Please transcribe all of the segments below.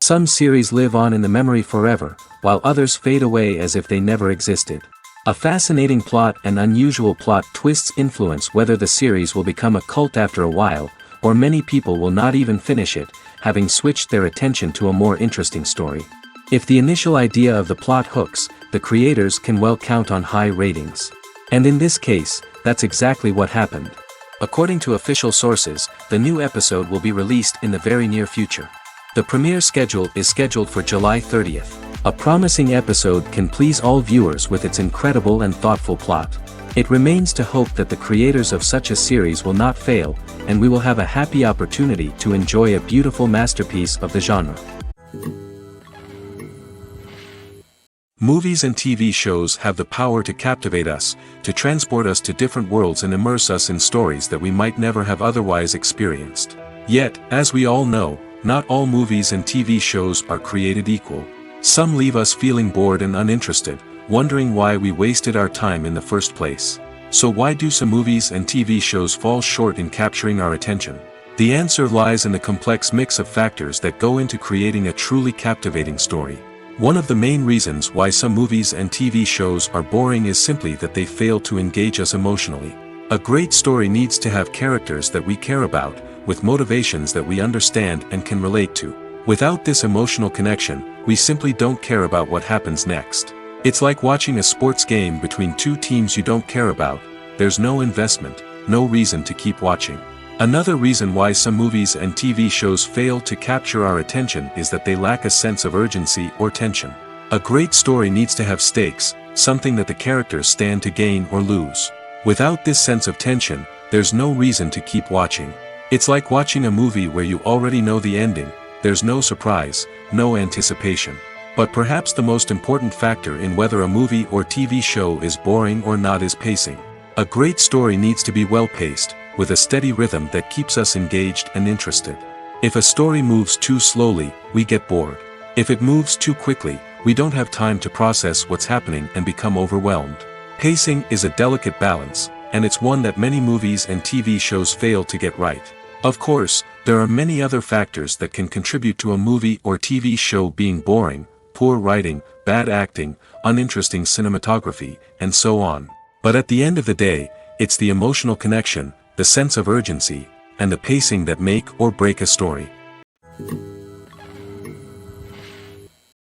Some series live on in the memory forever, while others fade away as if they never existed. A fascinating plot and unusual plot twists influence whether the series will become a cult after a while, or many people will not even finish it, having switched their attention to a more interesting story. If the initial idea of the plot hooks, the creators can well count on high ratings. And in this case, that's exactly what happened. According to official sources, the new episode will be released in the very near future. The premiere schedule is scheduled for July 30th. A promising episode can please all viewers with its incredible and thoughtful plot. It remains to hope that the creators of such a series will not fail, and we will have a happy opportunity to enjoy a beautiful masterpiece of the genre. Movies and TV shows have the power to captivate us, to transport us to different worlds and immerse us in stories that we might never have otherwise experienced. Yet, as we all know, not all movies and TV shows are created equal. Some leave us feeling bored and uninterested, wondering why we wasted our time in the first place. So why do some movies and TV shows fall short in capturing our attention? The answer lies in the complex mix of factors that go into creating a truly captivating story. One of the main reasons why some movies and TV shows are boring is simply that they fail to engage us emotionally. A great story needs to have characters that we care about, with motivations that we understand and can relate to. Without this emotional connection, we simply don't care about what happens next. It's like watching a sports game between two teams you don't care about. There's no investment, no reason to keep watching. Another reason why some movies and TV shows fail to capture our attention is that they lack a sense of urgency or tension. A great story needs to have stakes, something that the characters stand to gain or lose. Without this sense of tension, there's no reason to keep watching. It's like watching a movie where you already know the ending. There's no surprise, no anticipation. But perhaps the most important factor in whether a movie or TV show is boring or not is pacing. A great story needs to be well-paced, with a steady rhythm that keeps us engaged and interested. If a story moves too slowly, we get bored. If it moves too quickly, we don't have time to process what's happening and become overwhelmed. Pacing is a delicate balance, and it's one that many movies and TV shows fail to get right. Of course, there are many other factors that can contribute to a movie or TV show being boring: poor writing, bad acting, uninteresting cinematography, and so on. But at the end of the day, it's the emotional connection, the sense of urgency, and the pacing that make or break a story.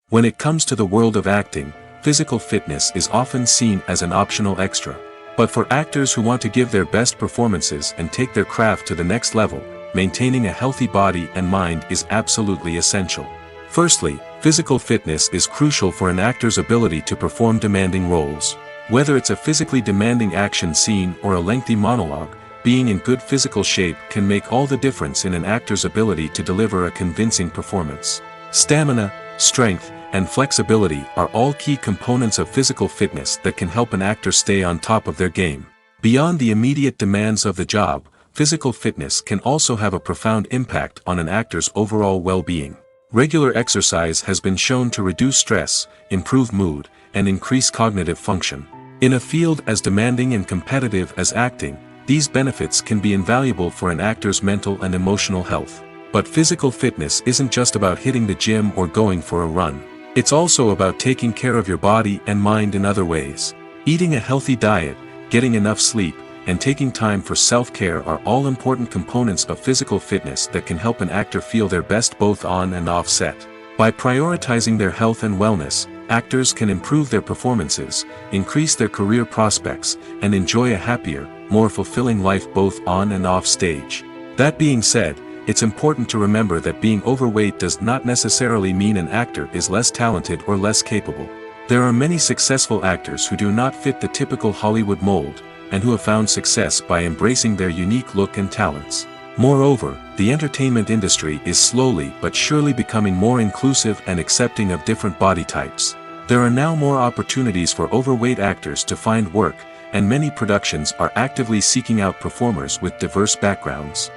When it comes to the world of acting, physical fitness is often seen as an optional extra. But for actors who want to give their best performances and take their craft to the next level, maintaining a healthy body and mind is absolutely essential. Firstly, physical fitness is crucial for an actor's ability to perform demanding roles. Whether it's a physically demanding action scene or a lengthy monologue, being in good physical shape can make all the difference in an actor's ability to deliver a convincing performance. Stamina, strength, and flexibility are all key components of physical fitness that can help an actor stay on top of their game. Beyond the immediate demands of the job, physical fitness can also have a profound impact on an actor's overall well-being. Regular exercise has been shown to reduce stress, improve mood, and increase cognitive function. In a field as demanding and competitive as acting, these benefits can be invaluable for an actor's mental and emotional health. But physical fitness isn't just about hitting the gym or going for a run. It's also about taking care of your body and mind in other ways. Eating a healthy diet, getting enough sleep, and taking time for self-care are all important components of physical fitness that can help an actor feel their best both on and off set. By prioritizing their health and wellness, actors can improve their performances, increase their career prospects, and enjoy a happier, more fulfilling life both on and off stage. That being said, it's important to remember that being overweight does not necessarily mean an actor is less talented or less capable. There are many successful actors who do not fit the typical Hollywood mold, and who have found success by embracing their unique look and talents. Moreover, the entertainment industry is slowly but surely becoming more inclusive and accepting of different body types. There are now more opportunities for overweight actors to find work, and many productions are actively seeking out performers with diverse backgrounds.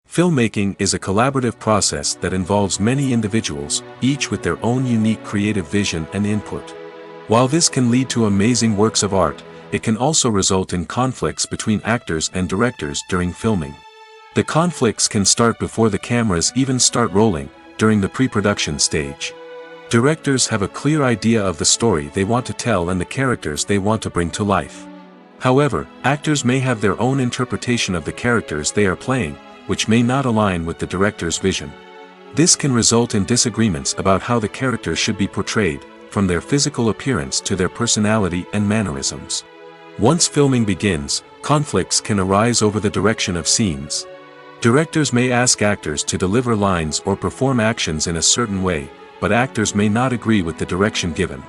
Filmmaking is a collaborative process that involves many individuals, each with their own unique creative vision and input. While this can lead to amazing works of art, it can also result in conflicts between actors and directors during filming. The conflicts can start before the cameras even start rolling, during the pre-production stage. Directors have a clear idea of the story they want to tell and the characters they want to bring to life. However, actors may have their own interpretation of the characters they are playing, which may not align with the director's vision. This can result in disagreements about how the characters should be portrayed, from their physical appearance to their personality and mannerisms. Once filming begins, conflicts can arise over the direction of scenes. Directors may ask actors to deliver lines or perform actions in a certain way, but actors may not agree with the direction given.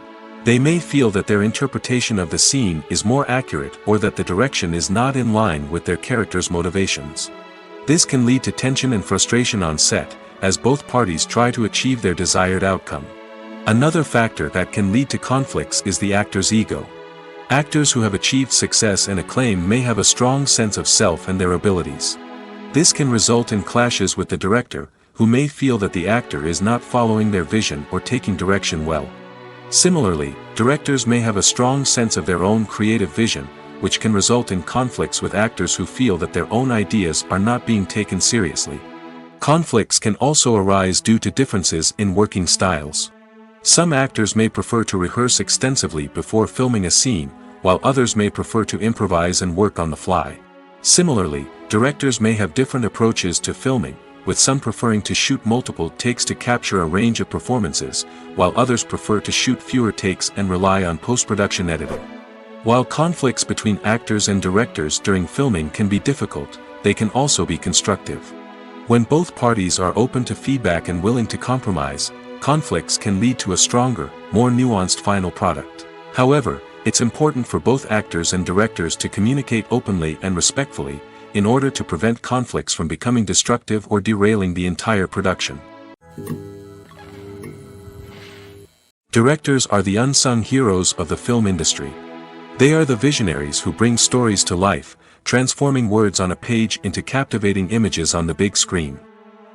They may feel that their interpretation of the scene is more accurate or that the direction is not in line with their character's motivations. This can lead to tension and frustration on set, as both parties try to achieve their desired outcome. Another factor that can lead to conflicts is the actor's ego. Actors who have achieved success and acclaim may have a strong sense of self and their abilities. This can result in clashes with the director, who may feel that the actor is not following their vision or taking direction well. Similarly, directors may have a strong sense of their own creative vision, which can result in conflicts with actors who feel that their own ideas are not being taken seriously. Conflicts can also arise due to differences in working styles. Some actors may prefer to rehearse extensively before filming a scene, while others may prefer to improvise and work on the fly. Similarly, directors may have different approaches to filming, with some preferring to shoot multiple takes to capture a range of performances, while others prefer to shoot fewer takes and rely on post-production editing. While conflicts between actors and directors during filming can be difficult, they can also be constructive. When both parties are open to feedback and willing to compromise, conflicts can lead to a stronger, more nuanced final product. However, it's important for both actors and directors to communicate openly and respectfully, in order to prevent conflicts from becoming destructive or derailing the entire production. Directors are the unsung heroes of the film industry. They are the visionaries who bring stories to life, transforming words on a page into captivating images on the big screen.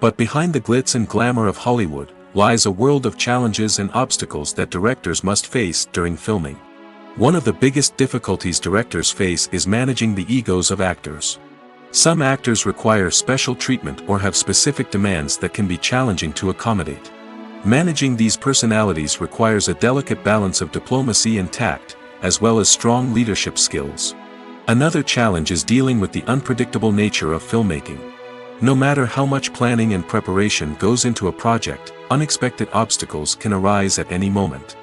But behind the glitz and glamour of Hollywood, lies a world of challenges and obstacles that directors must face during filming. One of the biggest difficulties directors face is managing the egos of actors. Some actors require special treatment or have specific demands that can be challenging to accommodate. Managing these personalities requires a delicate balance of diplomacy and tact, as well as strong leadership skills. Another challenge is dealing with the unpredictable nature of filmmaking. No matter how much planning and preparation goes into a project, unexpected obstacles can arise at any moment.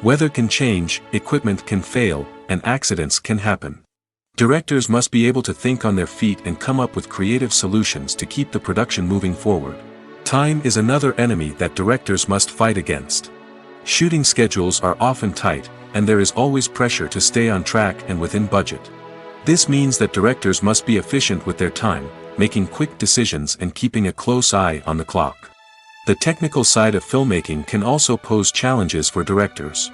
Weather can change, equipment can fail, and accidents can happen. Directors must be able to think on their feet and come up with creative solutions to keep the production moving forward. Time is another enemy that directors must fight against. Shooting schedules are often tight, and there is always pressure to stay on track and within budget. This means that directors must be efficient with their time, making quick decisions and keeping a close eye on the clock. The technical side of filmmaking can also pose challenges for directors.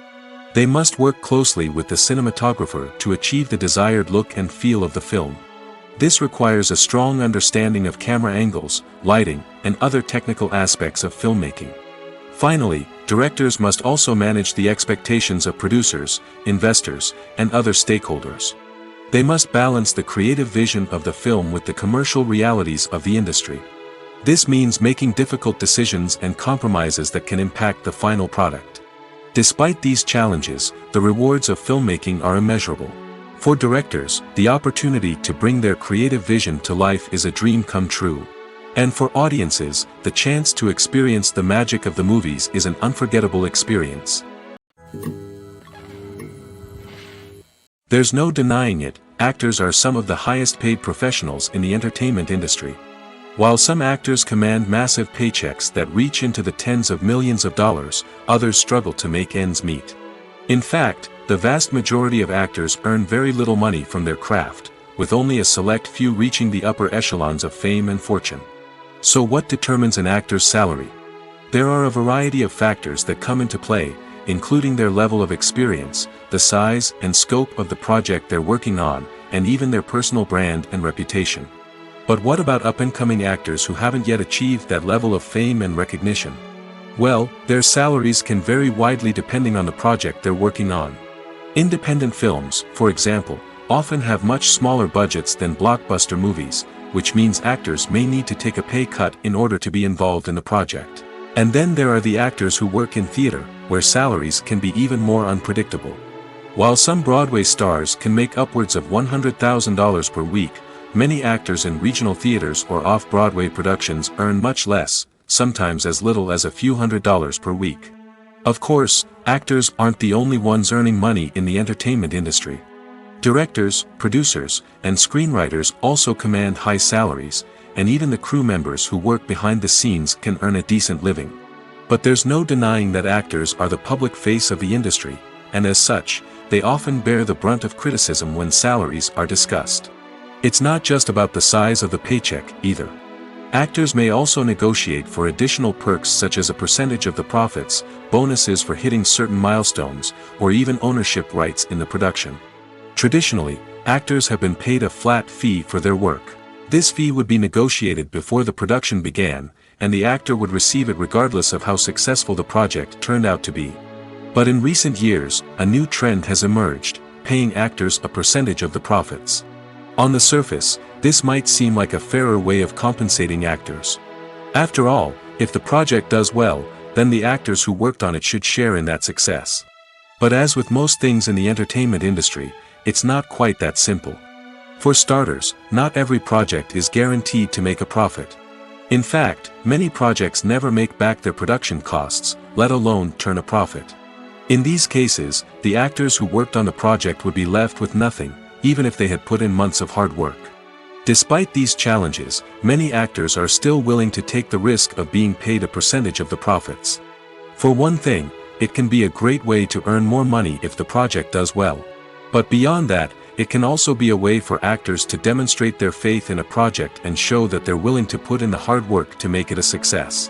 They must work closely with the cinematographer to achieve the desired look and feel of the film. This requires a strong understanding of camera angles, lighting, and other technical aspects of filmmaking. Finally, directors must also manage the expectations of producers, investors, and other stakeholders. They must balance the creative vision of the film with the commercial realities of the industry. This means making difficult decisions and compromises that can impact the final product. Despite these challenges, the rewards of filmmaking are immeasurable. For directors, the opportunity to bring their creative vision to life is a dream come true. And for audiences, the chance to experience the magic of the movies is an unforgettable experience. There's no denying it, actors are some of the highest paid professionals in the entertainment industry. While some actors command massive paychecks that reach into the tens of millions of dollars, others struggle to make ends meet. In fact, the vast majority of actors earn very little money from their craft, with only a select few reaching the upper echelons of fame and fortune. So what determines an actor's salary? There are a variety of factors that come into play, including their level of experience, the size and scope of the project they're working on, and even their personal brand and reputation. But what about up-and-coming actors who haven't yet achieved that level of fame and recognition? Well, their salaries can vary widely depending on the project they're working on. Independent films, for example, often have much smaller budgets than blockbuster movies, which means actors may need to take a pay cut in order to be involved in the project. And then there are the actors who work in theater, where salaries can be even more unpredictable. While some Broadway stars can make upwards of $100,000 per week, many actors in regional theaters or off-Broadway productions earn much less, sometimes as little as a few $100s per week. Of course, actors aren't the only ones earning money in the entertainment industry. Directors, producers, and screenwriters also command high salaries, and even the crew members who work behind the scenes can earn a decent living. But there's no denying that actors are the public face of the industry, and as such, they often bear the brunt of criticism when salaries are discussed. It's not just about the size of the paycheck, either. Actors may also negotiate for additional perks such as a percentage of the profits, bonuses for hitting certain milestones, or even ownership rights in the production. Traditionally, actors have been paid a flat fee for their work. This fee would be negotiated before the production began, and the actor would receive it regardless of how successful the project turned out to be. But in recent years, a new trend has emerged, paying actors a percentage of the profits. On the surface, this might seem like a fairer way of compensating actors. After all, if the project does well, then the actors who worked on it should share in that success. But as with most things in the entertainment industry, it's not quite that simple. For starters, not every project is guaranteed to make a profit. In fact, many projects never make back their production costs, let alone turn a profit. In these cases, the actors who worked on the project would be left with nothing, even if they had put in months of hard work. Despite these challenges, many actors are still willing to take the risk of being paid a percentage of the profits. For one thing, it can be a great way to earn more money if the project does well. But beyond that, it can also be a way for actors to demonstrate their faith in a project and show that they're willing to put in the hard work to make it a success.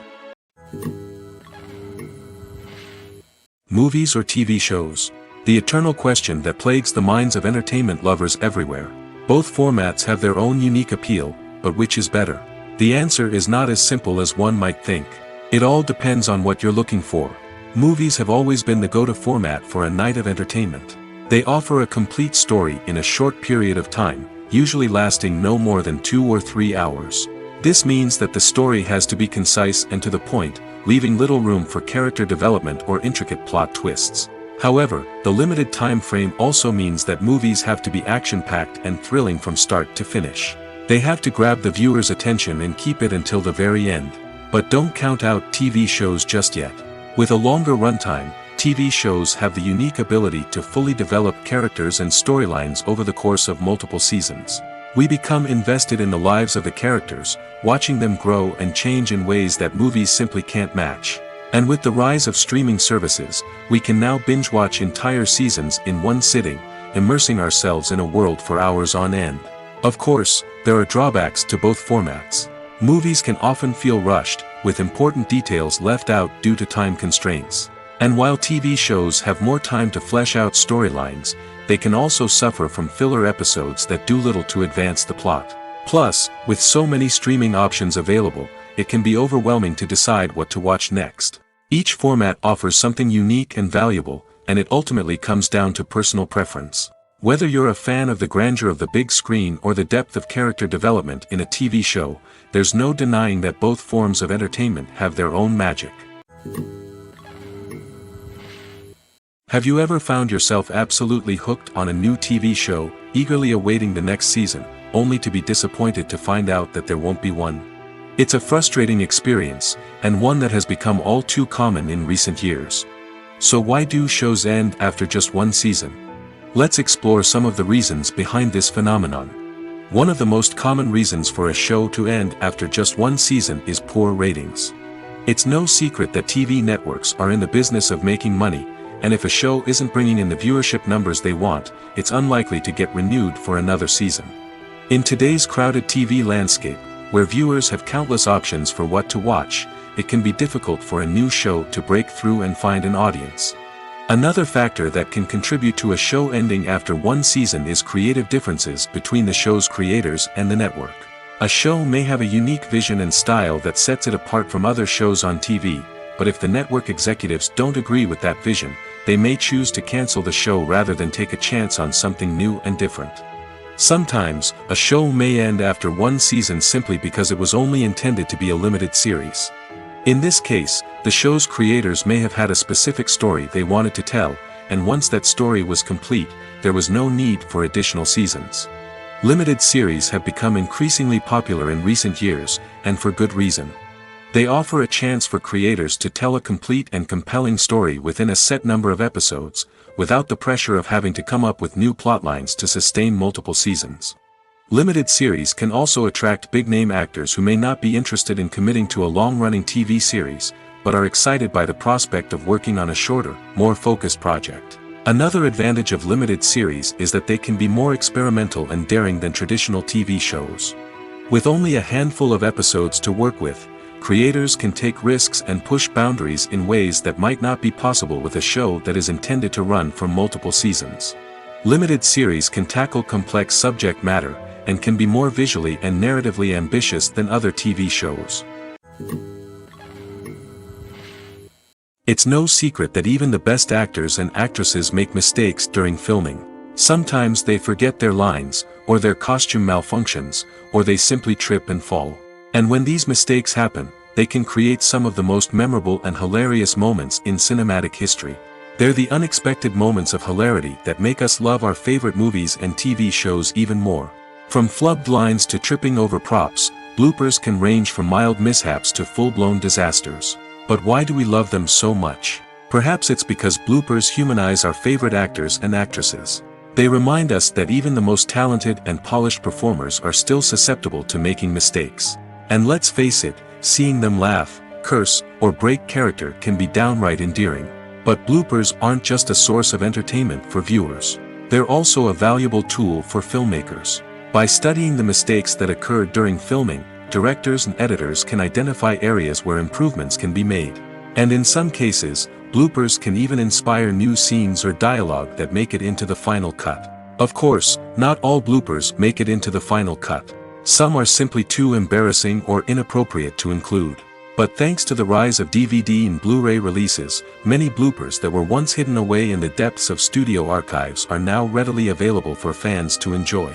Movies or TV shows? The eternal question that plagues the minds of entertainment lovers everywhere. Both formats have their own unique appeal, but which is better? The answer is not as simple as one might think. It all depends on what you're looking for. Movies have always been the go-to format for a night of entertainment. They offer a complete story in a short period of time, usually lasting no more than 2 or 3 hours. This means that the story has to be concise and to the point, leaving little room for character development or intricate plot twists. However, the limited time frame also means that movies have to be action-packed and thrilling from start to finish. They have to grab the viewer's attention and keep it until the very end. But don't count out TV shows just yet. With a longer runtime, TV shows have the unique ability to fully develop characters and storylines over the course of multiple seasons. We become invested in the lives of the characters, watching them grow and change in ways that movies simply can't match. And with the rise of streaming services, we can now binge-watch entire seasons in one sitting, immersing ourselves in a world for hours on end. Of course, there are drawbacks to both formats. Movies can often feel rushed, with important details left out due to time constraints. And while TV shows have more time to flesh out storylines, they can also suffer from filler episodes that do little to advance the plot. Plus, with so many streaming options available, it can be overwhelming to decide what to watch next. Each format offers something unique and valuable, and it ultimately comes down to personal preference. Whether you're a fan of the grandeur of the big screen or the depth of character development in a TV show, there's no denying that both forms of entertainment have their own magic. Have you ever found yourself absolutely hooked on a new TV show, eagerly awaiting the next season, only to be disappointed to find out that there won't be one? It's a frustrating experience, and one that has become all too common in recent years. So why do shows end after just one season? Let's explore some of the reasons behind this phenomenon. One of the most common reasons for a show to end after just one season is poor ratings. It's no secret that TV networks are in the business of making money, and if a show isn't bringing in the viewership numbers they want, it's unlikely to get renewed for another season. In today's crowded TV landscape, where viewers have countless options for what to watch, it can be difficult for a new show to break through and find an audience. Another factor that can contribute to a show ending after one season is creative differences between the show's creators and the network. A show may have a unique vision and style that sets it apart from other shows on TV, but if the network executives don't agree with that vision, they may choose to cancel the show rather than take a chance on something new and different. Sometimes, a show may end after one season simply because it was only intended to be a limited series. In this case, the show's creators may have had a specific story they wanted to tell, and once that story was complete, there was no need for additional seasons. Limited series have become increasingly popular in recent years, and for good reason. They offer a chance for creators to tell a complete and compelling story within a set number of episodes, without the pressure of having to come up with new plotlines to sustain multiple seasons. Limited series can also attract big-name actors who may not be interested in committing to a long-running TV series, but are excited by the prospect of working on a shorter, more focused project. Another advantage of limited series is that they can be more experimental and daring than traditional TV shows. With only a handful of episodes to work with, creators can take risks and push boundaries in ways that might not be possible with a show that is intended to run for multiple seasons. Limited series can tackle complex subject matter, and can be more visually and narratively ambitious than other TV shows. It's no secret that even the best actors and actresses make mistakes during filming. Sometimes they forget their lines, or their costume malfunctions, or they simply trip and fall. And when these mistakes happen, they can create some of the most memorable and hilarious moments in cinematic history. They're the unexpected moments of hilarity that make us love our favorite movies and TV shows even more. From flubbed lines to tripping over props, bloopers can range from mild mishaps to full-blown disasters. But why do we love them so much? Perhaps it's because bloopers humanize our favorite actors and actresses. They remind us that even the most talented and polished performers are still susceptible to making mistakes. And let's face it, seeing them laugh, curse, or break character can be downright endearing. But bloopers aren't just a source of entertainment for viewers. They're also a valuable tool for filmmakers. By studying the mistakes that occurred during filming, directors and editors can identify areas where improvements can be made. And in some cases, bloopers can even inspire new scenes or dialogue that make it into the final cut. Of course, not all bloopers make it into the final cut. Some are simply too embarrassing or inappropriate to include. But thanks to the rise of DVD and Blu-ray releases, many bloopers that were once hidden away in the depths of studio archives are now readily available for fans to enjoy.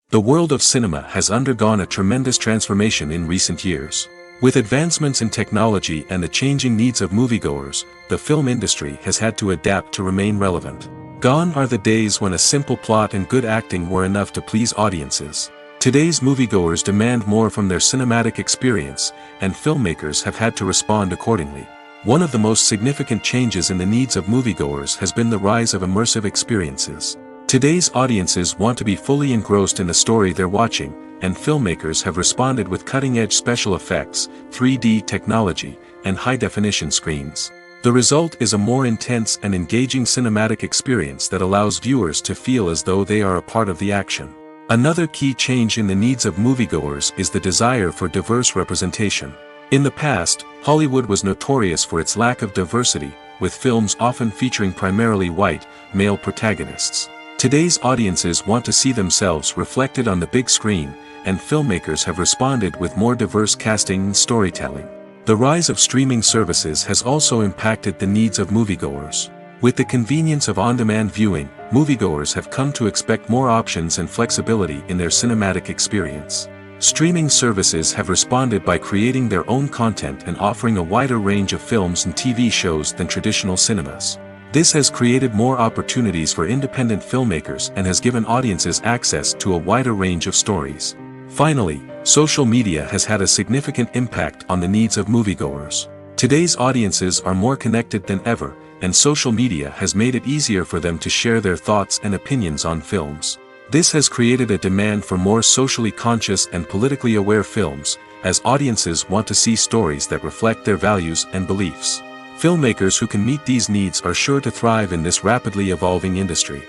The world of cinema has undergone a tremendous transformation in recent years. With advancements in technology and the changing needs of moviegoers, the film industry has had to adapt to remain relevant. Gone are the days when a simple plot and good acting were enough to please audiences. Today's moviegoers demand more from their cinematic experience, and filmmakers have had to respond accordingly. One of the most significant changes in the needs of moviegoers has been the rise of immersive experiences. Today's audiences want to be fully engrossed in the story they're watching, and filmmakers have responded with cutting-edge special effects, 3D technology, and high-definition screens. The result is a more intense and engaging cinematic experience that allows viewers to feel as though they are a part of the action. Another key change in the needs of moviegoers is the desire for diverse representation. In the past, Hollywood was notorious for its lack of diversity, with films often featuring primarily white, male protagonists. Today's audiences want to see themselves reflected on the big screen, and filmmakers have responded with more diverse casting and storytelling. The rise of streaming services has also impacted the needs of moviegoers. With the convenience of on-demand viewing, moviegoers have come to expect more options and flexibility in their cinematic experience. Streaming services have responded by creating their own content and offering a wider range of films and TV shows than traditional cinemas. This has created more opportunities for independent filmmakers and has given audiences access to a wider range of stories. Finally, social media has had a significant impact on the needs of moviegoers. Today's audiences are more connected than ever, and social media has made it easier for them to share their thoughts and opinions on films. This has created a demand for more socially conscious and politically aware films, as audiences want to see stories that reflect their values and beliefs. Filmmakers who can meet these needs are sure to thrive in this rapidly evolving industry.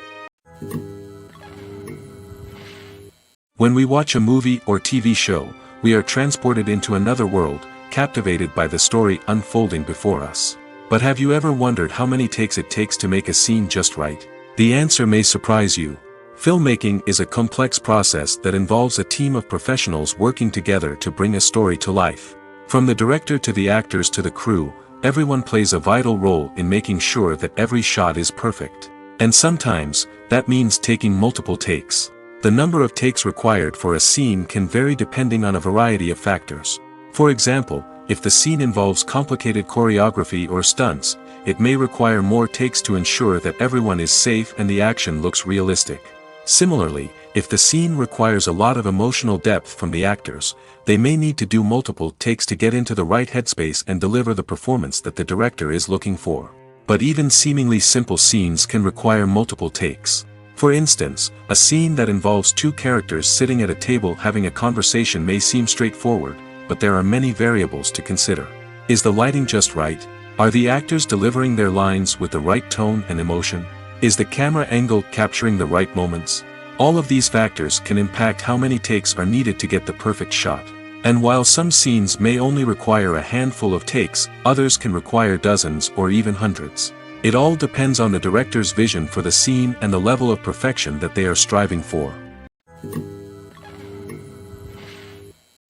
When we watch a movie or TV show, we are transported into another world, captivated by the story unfolding before us. But have you ever wondered how many takes it takes to make a scene just right? The answer may surprise you. Filmmaking is a complex process that involves a team of professionals working together to bring a story to life. From the director to the actors to the crew, everyone plays a vital role in making sure that every shot is perfect. And sometimes, that means taking multiple takes. The number of takes required for a scene can vary depending on a variety of factors. For example, if the scene involves complicated choreography or stunts, it may require more takes to ensure that everyone is safe and the action looks realistic. Similarly, if the scene requires a lot of emotional depth from the actors, they may need to do multiple takes to get into the right headspace and deliver the performance that the director is looking for. But even seemingly simple scenes can require multiple takes. For instance, a scene that involves two characters sitting at a table having a conversation may seem straightforward, but there are many variables to consider. Is the lighting just right? Are the actors delivering their lines with the right tone and emotion? Is the camera angle capturing the right moments? All of these factors can impact how many takes are needed to get the perfect shot. And while some scenes may only require a handful of takes, others can require dozens or even hundreds. It all depends on the director's vision for the scene and the level of perfection that they are striving for.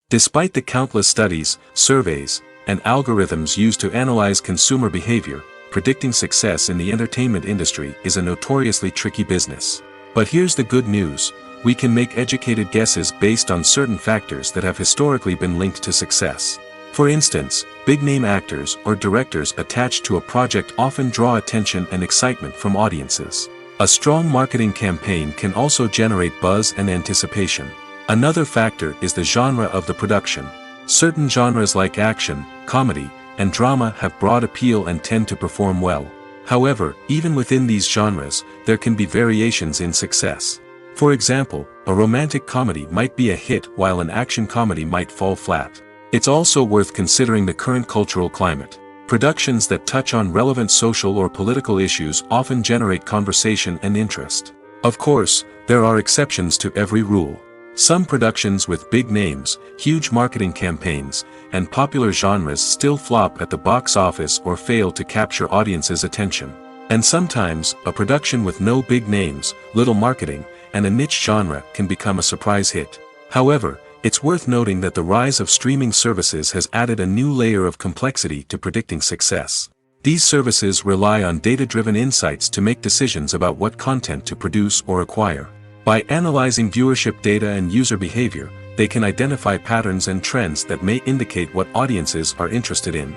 Despite the countless studies, surveys, and algorithms used to analyze consumer behavior, predicting success in the entertainment industry is a notoriously tricky business. But here's the good news: we can make educated guesses based on certain factors that have historically been linked to success. For instance, big-name actors or directors attached to a project often draw attention and excitement from audiences. A strong marketing campaign can also generate buzz and anticipation. Another factor is the genre of the production. Certain genres like action, comedy, and drama have broad appeal and tend to perform well. However, even within these genres, there can be variations in success. For example, a romantic comedy might be a hit while an action comedy might fall flat. It's also worth considering the current cultural climate. Productions that touch on relevant social or political issues often generate conversation and interest. Of course, there are exceptions to every rule. Some productions with big names, huge marketing campaigns, and popular genres still flop at the box office or fail to capture audiences' attention. And sometimes, a production with no big names, little marketing, and a niche genre can become a surprise hit. However, it's worth noting that the rise of streaming services has added a new layer of complexity to predicting success. These services rely on data-driven insights to make decisions about what content to produce or acquire. By analyzing viewership data and user behavior, they can identify patterns and trends that may indicate what audiences are interested in.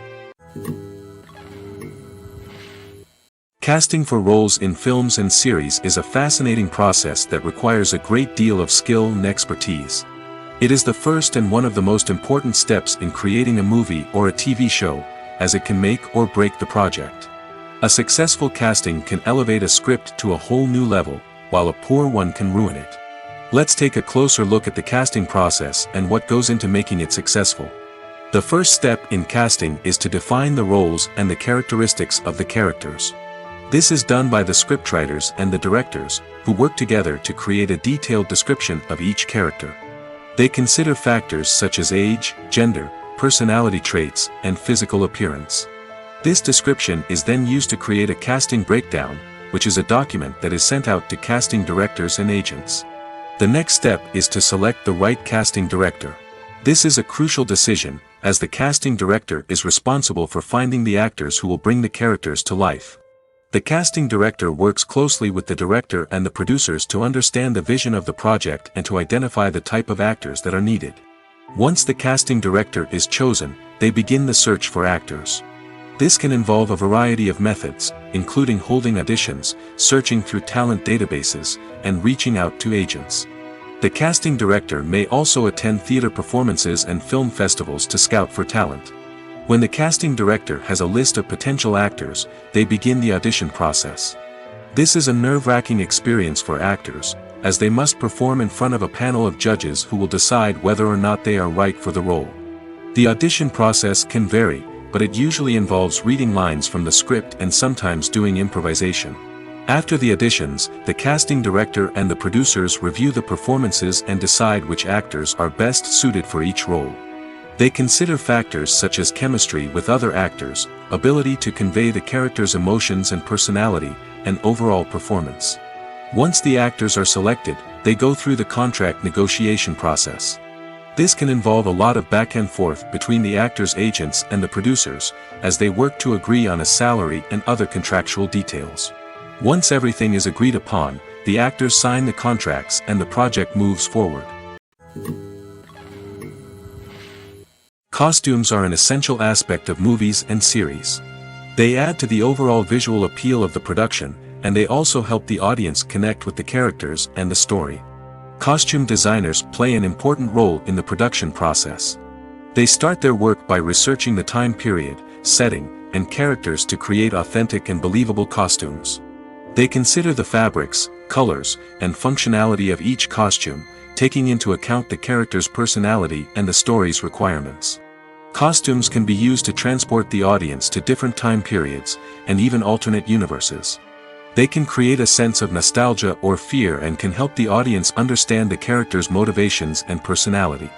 Casting for roles in films and series is a fascinating process that requires a great deal of skill and expertise. It is the first and one of the most important steps in creating a movie or a TV show, as it can make or break the project. A successful casting can elevate a script to a whole new level, while a poor one can ruin it. Let's take a closer look at the casting process and what goes into making it successful. The first step in casting is to define the roles and the characteristics of the characters. This is done by the scriptwriters and the directors, who work together to create a detailed description of each character. They consider factors such as age, gender, personality traits, and physical appearance. This description is then used to create a casting breakdown, which is a document that is sent out to casting directors and agents. The next step is to select the right casting director. This is a crucial decision, as the casting director is responsible for finding the actors who will bring the characters to life. The casting director works closely with the director and the producers to understand the vision of the project and to identify the type of actors that are needed. Once the casting director is chosen, they begin the search for actors. This can involve a variety of methods, including holding auditions, searching through talent databases, and reaching out to agents. The casting director may also attend theater performances and film festivals to scout for talent. When the casting director has a list of potential actors, they begin the audition process. This is a nerve-wracking experience for actors, as they must perform in front of a panel of judges who will decide whether or not they are right for the role. The audition process can vary, but it usually involves reading lines from the script and sometimes doing improvisation. After the auditions, the casting director and the producers review the performances and decide which actors are best suited for each role. They consider factors such as chemistry with other actors, ability to convey the character's emotions and personality, and overall performance. Once the actors are selected, they go through the contract negotiation process. This can involve a lot of back and forth between the actors' agents and the producers, as they work to agree on a salary and other contractual details. Once everything is agreed upon, the actors sign the contracts and the project moves forward. Costumes are an essential aspect of movies and series. They add to the overall visual appeal of the production, and they also help the audience connect with the characters and the story. Costume designers play an important role in the production process. They start their work by researching the time period, setting, and characters to create authentic and believable costumes. They consider the fabrics, colors, and functionality of each costume, taking into account the character's personality and the story's requirements. Costumes can be used to transport the audience to different time periods, and even alternate universes. They can create a sense of nostalgia or fear and can help the audience understand the character's motivations and personality.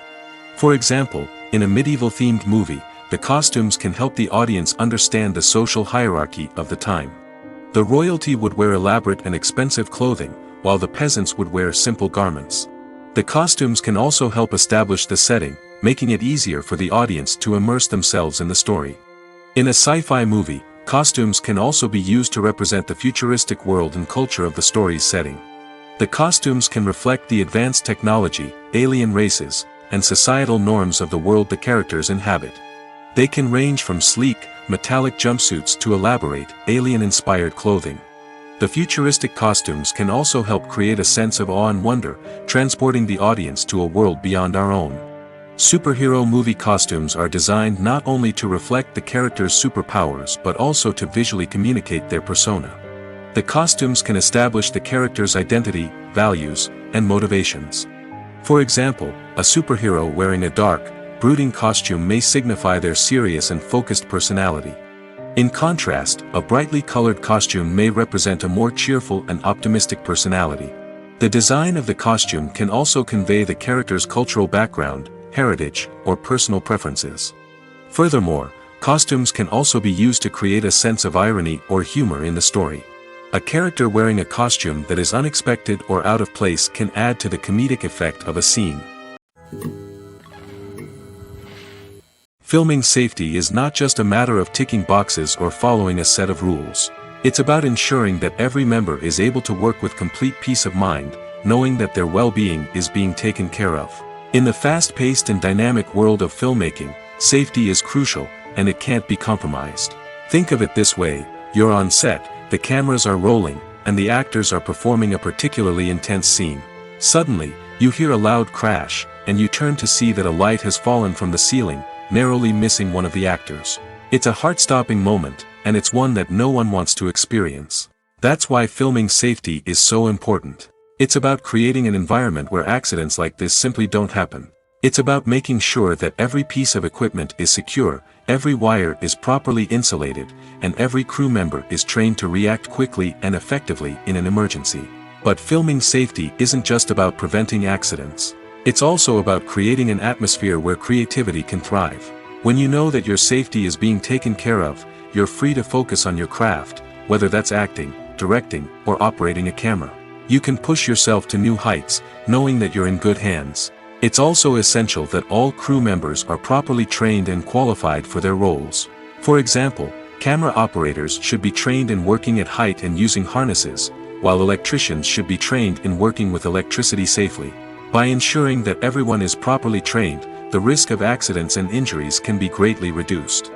For example, in a medieval-themed movie, the costumes can help the audience understand the social hierarchy of the time. The royalty would wear elaborate and expensive clothing, while the peasants would wear simple garments. The costumes can also help establish the setting, making it easier for the audience to immerse themselves in the story. In a sci-fi movie, costumes can also be used to represent the futuristic world and culture of the story's setting. The costumes can reflect the advanced technology, alien races, and societal norms of the world the characters inhabit. They can range from sleek, metallic jumpsuits to elaborate, alien-inspired clothing. The futuristic costumes can also help create a sense of awe and wonder, transporting the audience to a world beyond our own. Superhero movie costumes are designed not only to reflect the character's superpowers but also to visually communicate their persona. The costumes can establish the character's identity, values, and motivations. For example, a superhero wearing a dark, brooding costume may signify their serious and focused personality. In contrast, a brightly colored costume may represent a more cheerful and optimistic personality. The design of the costume can also convey the character's cultural background, heritage, or personal preferences. Furthermore, costumes can also be used to create a sense of irony or humor in the story. A character wearing a costume that is unexpected or out of place can add to the comedic effect of a scene. Filming safety is not just a matter of ticking boxes or following a set of rules. It's about ensuring that every member is able to work with complete peace of mind, knowing that their well-being is being taken care of. In the fast-paced and dynamic world of filmmaking, safety is crucial, and it can't be compromised. Think of it this way: you're on set, the cameras are rolling, and the actors are performing a particularly intense scene. Suddenly, you hear a loud crash, and you turn to see that a light has fallen from the ceiling, narrowly missing one of the actors. It's a heart-stopping moment, and it's one that no one wants to experience. That's why filming safety is so important. It's about creating an environment where accidents like this simply don't happen. It's about making sure that every piece of equipment is secure, every wire is properly insulated, and every crew member is trained to react quickly and effectively in an emergency. But filming safety isn't just about preventing accidents. It's also about creating an atmosphere where creativity can thrive. When you know that your safety is being taken care of, you're free to focus on your craft, whether that's acting, directing, or operating a camera. You can push yourself to new heights, knowing that you're in good hands. It's also essential that all crew members are properly trained and qualified for their roles. For example, camera operators should be trained in working at height and using harnesses, while electricians should be trained in working with electricity safely. By ensuring that everyone is properly trained, the risk of accidents and injuries can be greatly reduced.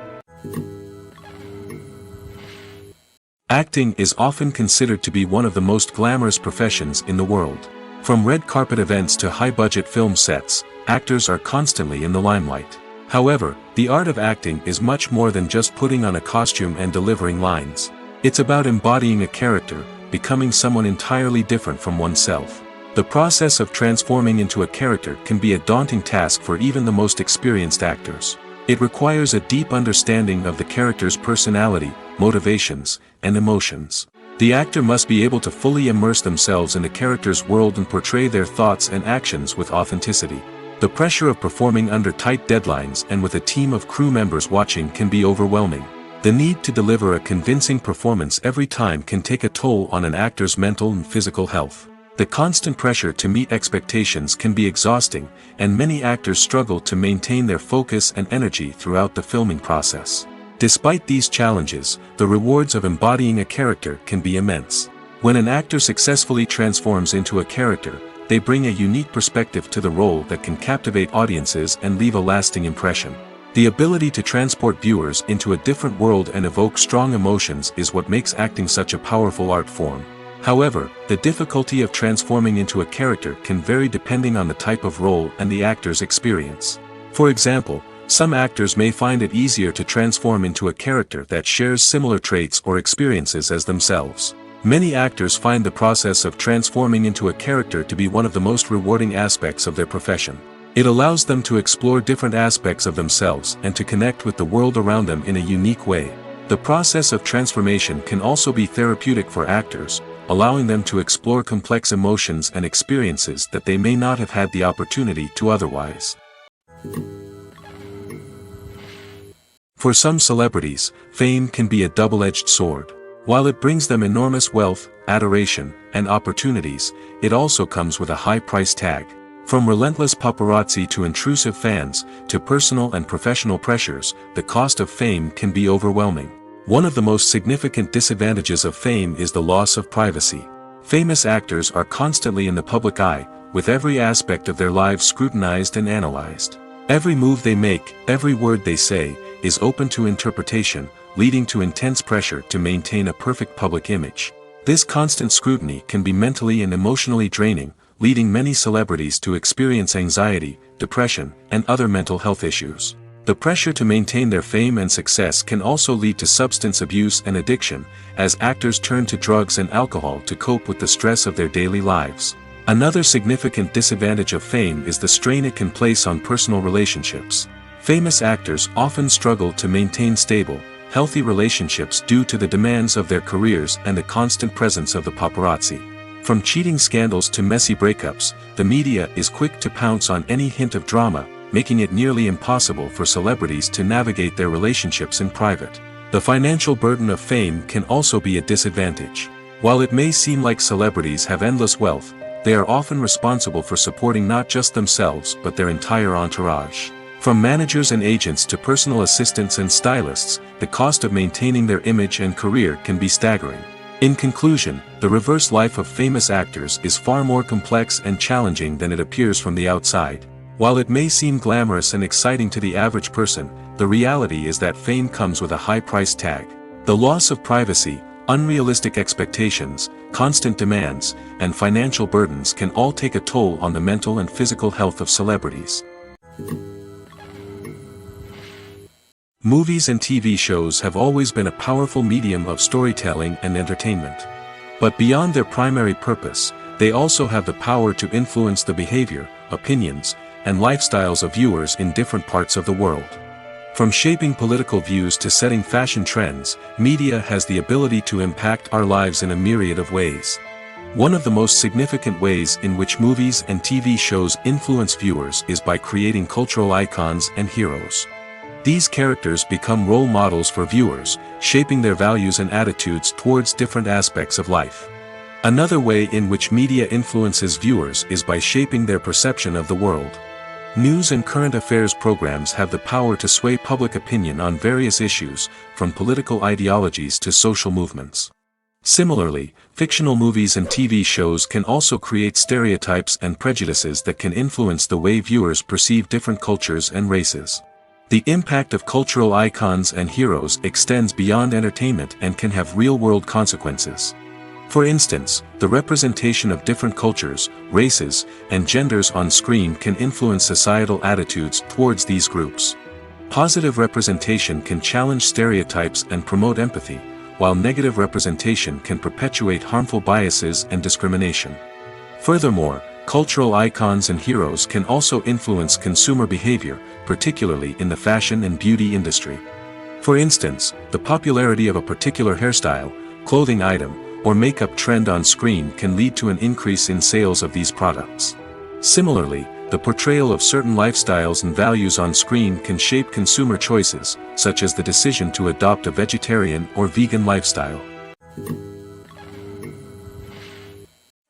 Acting is often considered to be one of the most glamorous professions in the world. From red carpet events to high-budget film sets, actors are constantly in the limelight. However, the art of acting is much more than just putting on a costume and delivering lines. It's about embodying a character, becoming someone entirely different from oneself. The process of transforming into a character can be a daunting task for even the most experienced actors. It requires a deep understanding of the character's personality, motivations, and emotions. The actor must be able to fully immerse themselves in the character's world and portray their thoughts and actions with authenticity. The pressure of performing under tight deadlines and with a team of crew members watching can be overwhelming. The need to deliver a convincing performance every time can take a toll on an actor's mental and physical health. The constant pressure to meet expectations can be exhausting, and many actors struggle to maintain their focus and energy throughout the filming process. Despite these challenges, the rewards of embodying a character can be immense. When an actor successfully transforms into a character, they bring a unique perspective to the role that can captivate audiences and leave a lasting impression. The ability to transport viewers into a different world and evoke strong emotions is what makes acting such a powerful art form. However, the difficulty of transforming into a character can vary depending on the type of role and the actor's experience. For example, some actors may find it easier to transform into a character that shares similar traits or experiences as themselves. Many actors find the process of transforming into a character to be one of the most rewarding aspects of their profession. It allows them to explore different aspects of themselves and to connect with the world around them in a unique way. The process of transformation can also be therapeutic for actors, allowing them to explore complex emotions and experiences that they may not have had the opportunity to otherwise. For some celebrities, fame can be a double-edged sword. While it brings them enormous wealth, adoration, and opportunities, it also comes with a high price tag. From relentless paparazzi to intrusive fans, to personal and professional pressures, the cost of fame can be overwhelming. One of the most significant disadvantages of fame is the loss of privacy. Famous actors are constantly in the public eye, with every aspect of their lives scrutinized and analyzed. Every move they make, every word they say, is open to interpretation, leading to intense pressure to maintain a perfect public image. This constant scrutiny can be mentally and emotionally draining, leading many celebrities to experience anxiety, depression, and other mental health issues. The pressure to maintain their fame and success can also lead to substance abuse and addiction, as actors turn to drugs and alcohol to cope with the stress of their daily lives. Another significant disadvantage of fame is the strain it can place on personal relationships. Famous actors often struggle to maintain stable, healthy relationships due to the demands of their careers and the constant presence of the paparazzi. From cheating scandals to messy breakups, the media is quick to pounce on any hint of drama, making it nearly impossible for celebrities to navigate their relationships in private. The financial burden of fame can also be a disadvantage. While it may seem like celebrities have endless wealth, they are often responsible for supporting not just themselves but their entire entourage. From managers and agents to personal assistants and stylists, the cost of maintaining their image and career can be staggering. In conclusion, the reverse life of famous actors is far more complex and challenging than it appears from the outside. While it may seem glamorous and exciting to the average person, the reality is that fame comes with a high price tag. The loss of privacy, unrealistic expectations, constant demands, and financial burdens can all take a toll on the mental and physical health of celebrities. Movies and TV shows have always been a powerful medium of storytelling and entertainment. But beyond their primary purpose, they also have the power to influence the behavior, opinions, and lifestyles of viewers in different parts of the world. From shaping political views to setting fashion trends, media has the ability to impact our lives in a myriad of ways. One of the most significant ways in which movies and TV shows influence viewers is by creating cultural icons and heroes. These characters become role models for viewers, shaping their values and attitudes towards different aspects of life. Another way in which media influences viewers is by shaping their perception of the world. News and current affairs programs have the power to sway public opinion on various issues, from political ideologies to social movements. Similarly, fictional movies and TV shows can also create stereotypes and prejudices that can influence the way viewers perceive different cultures and races. The impact of cultural icons and heroes extends beyond entertainment and can have real-world consequences. For instance, the representation of different cultures, races, and genders on screen can influence societal attitudes towards these groups. Positive representation can challenge stereotypes and promote empathy, while negative representation can perpetuate harmful biases and discrimination. Furthermore, cultural icons and heroes can also influence consumer behavior, particularly in the fashion and beauty industry. For instance, the popularity of a particular hairstyle, clothing item, or makeup trend on screen can lead to an increase in sales of these products. Similarly, the portrayal of certain lifestyles and values on screen can shape consumer choices, such as the decision to adopt a vegetarian or vegan lifestyle.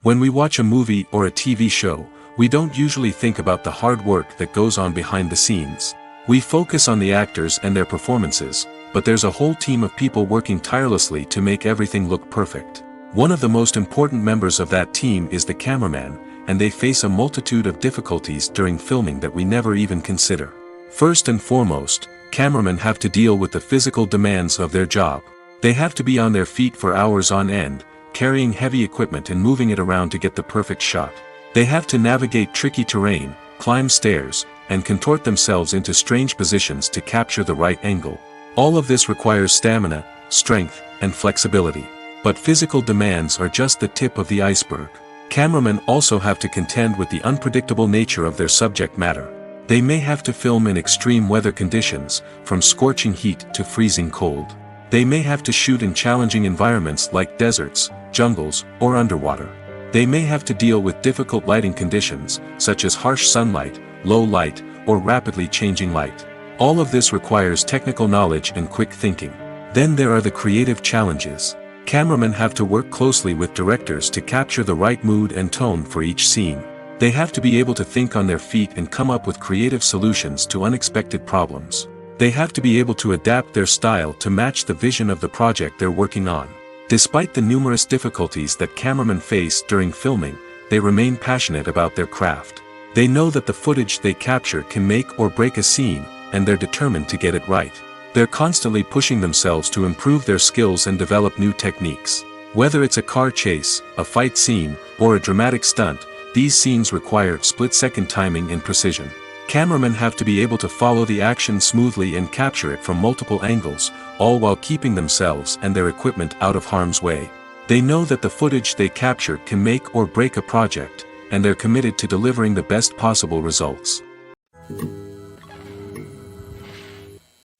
When we watch a movie or a TV show, we don't usually think about the hard work that goes on behind the scenes. We focus on the actors and their performances, but there's a whole team of people working tirelessly to make everything look perfect. One of the most important members of that team is the cameraman, and they face a multitude of difficulties during filming that we never even consider. First and foremost, cameramen have to deal with the physical demands of their job. They have to be on their feet for hours on end, carrying heavy equipment and moving it around to get the perfect shot. They have to navigate tricky terrain, climb stairs, and contort themselves into strange positions to capture the right angle. All of this requires stamina, strength, and flexibility. But physical demands are just the tip of the iceberg. Cameramen also have to contend with the unpredictable nature of their subject matter. They may have to film in extreme weather conditions, from scorching heat to freezing cold. They may have to shoot in challenging environments like deserts, jungles, or underwater. They may have to deal with difficult lighting conditions, such as harsh sunlight, low light, or rapidly changing light. All of this requires technical knowledge and quick thinking. Then there are the creative challenges. Cameramen have to work closely with directors to capture the right mood and tone for each scene. They have to be able to think on their feet and come up with creative solutions to unexpected problems. They have to be able to adapt their style to match the vision of the project they're working on. Despite the numerous difficulties that cameramen face during filming, they remain passionate about their craft. They know that the footage they capture can make or break a scene, and they're determined to get it right. They're constantly pushing themselves to improve their skills and develop new techniques. Whether it's a car chase, a fight scene, or a dramatic stunt, these scenes require split-second timing and precision. Cameramen have to be able to follow the action smoothly and capture it from multiple angles, all while keeping themselves and their equipment out of harm's way. They know that the footage they capture can make or break a project, and they're committed to delivering the best possible results.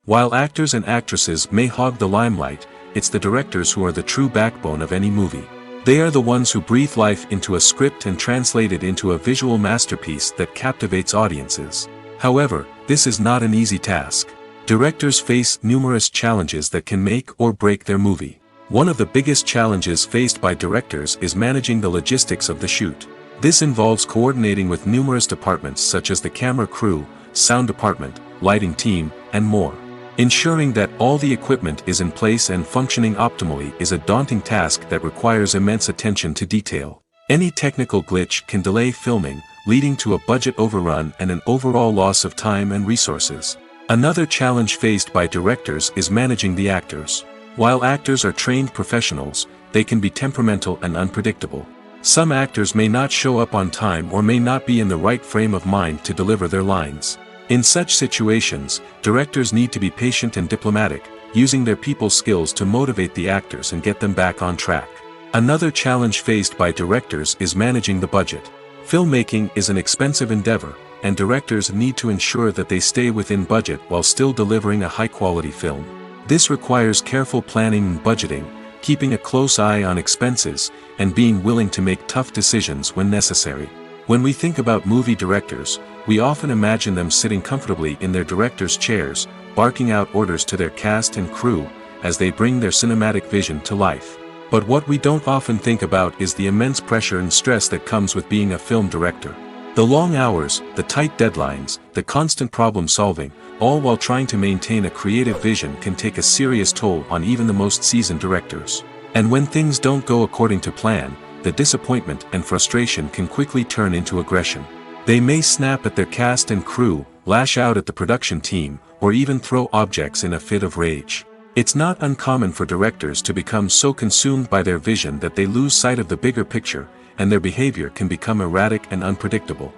While actors and actresses may hog the limelight, it's the directors who are the true backbone of any movie. They are the ones who breathe life into a script and translate it into a visual masterpiece that captivates audiences. However, this is not an easy task. Directors face numerous challenges that can make or break their movie. One of the biggest challenges faced by directors is managing the logistics of the shoot. This involves coordinating with numerous departments such as the camera crew, sound department, lighting team, and more. Ensuring that all the equipment is in place and functioning optimally is a daunting task that requires immense attention to detail. Any technical glitch can delay filming, leading to a budget overrun and an overall loss of time and resources. Another challenge faced by directors is managing the actors. While actors are trained professionals, they can be temperamental and unpredictable. Some actors may not show up on time or may not be in the right frame of mind to deliver their lines. In such situations, directors need to be patient and diplomatic, using their people skills to motivate the actors and get them back on track. Another challenge faced by directors is managing the budget. Filmmaking is an expensive endeavor, and directors need to ensure that they stay within budget while still delivering a high-quality film. This requires careful planning and budgeting, keeping a close eye on expenses, and being willing to make tough decisions when necessary. When we think about movie directors, we often imagine them sitting comfortably in their director's chairs, barking out orders to their cast and crew, as they bring their cinematic vision to life. But what we don't often think about is the immense pressure and stress that comes with being a film director. The long hours, the tight deadlines, the constant problem solving, all while trying to maintain a creative vision can take a serious toll on even the most seasoned directors. And when things don't go according to plan, the disappointment and frustration can quickly turn into aggression. They may snap at their cast and crew, lash out at the production team, or even throw objects in a fit of rage. It's not uncommon for directors to become so consumed by their vision that they lose sight of the bigger picture, and their behavior can become erratic and unpredictable.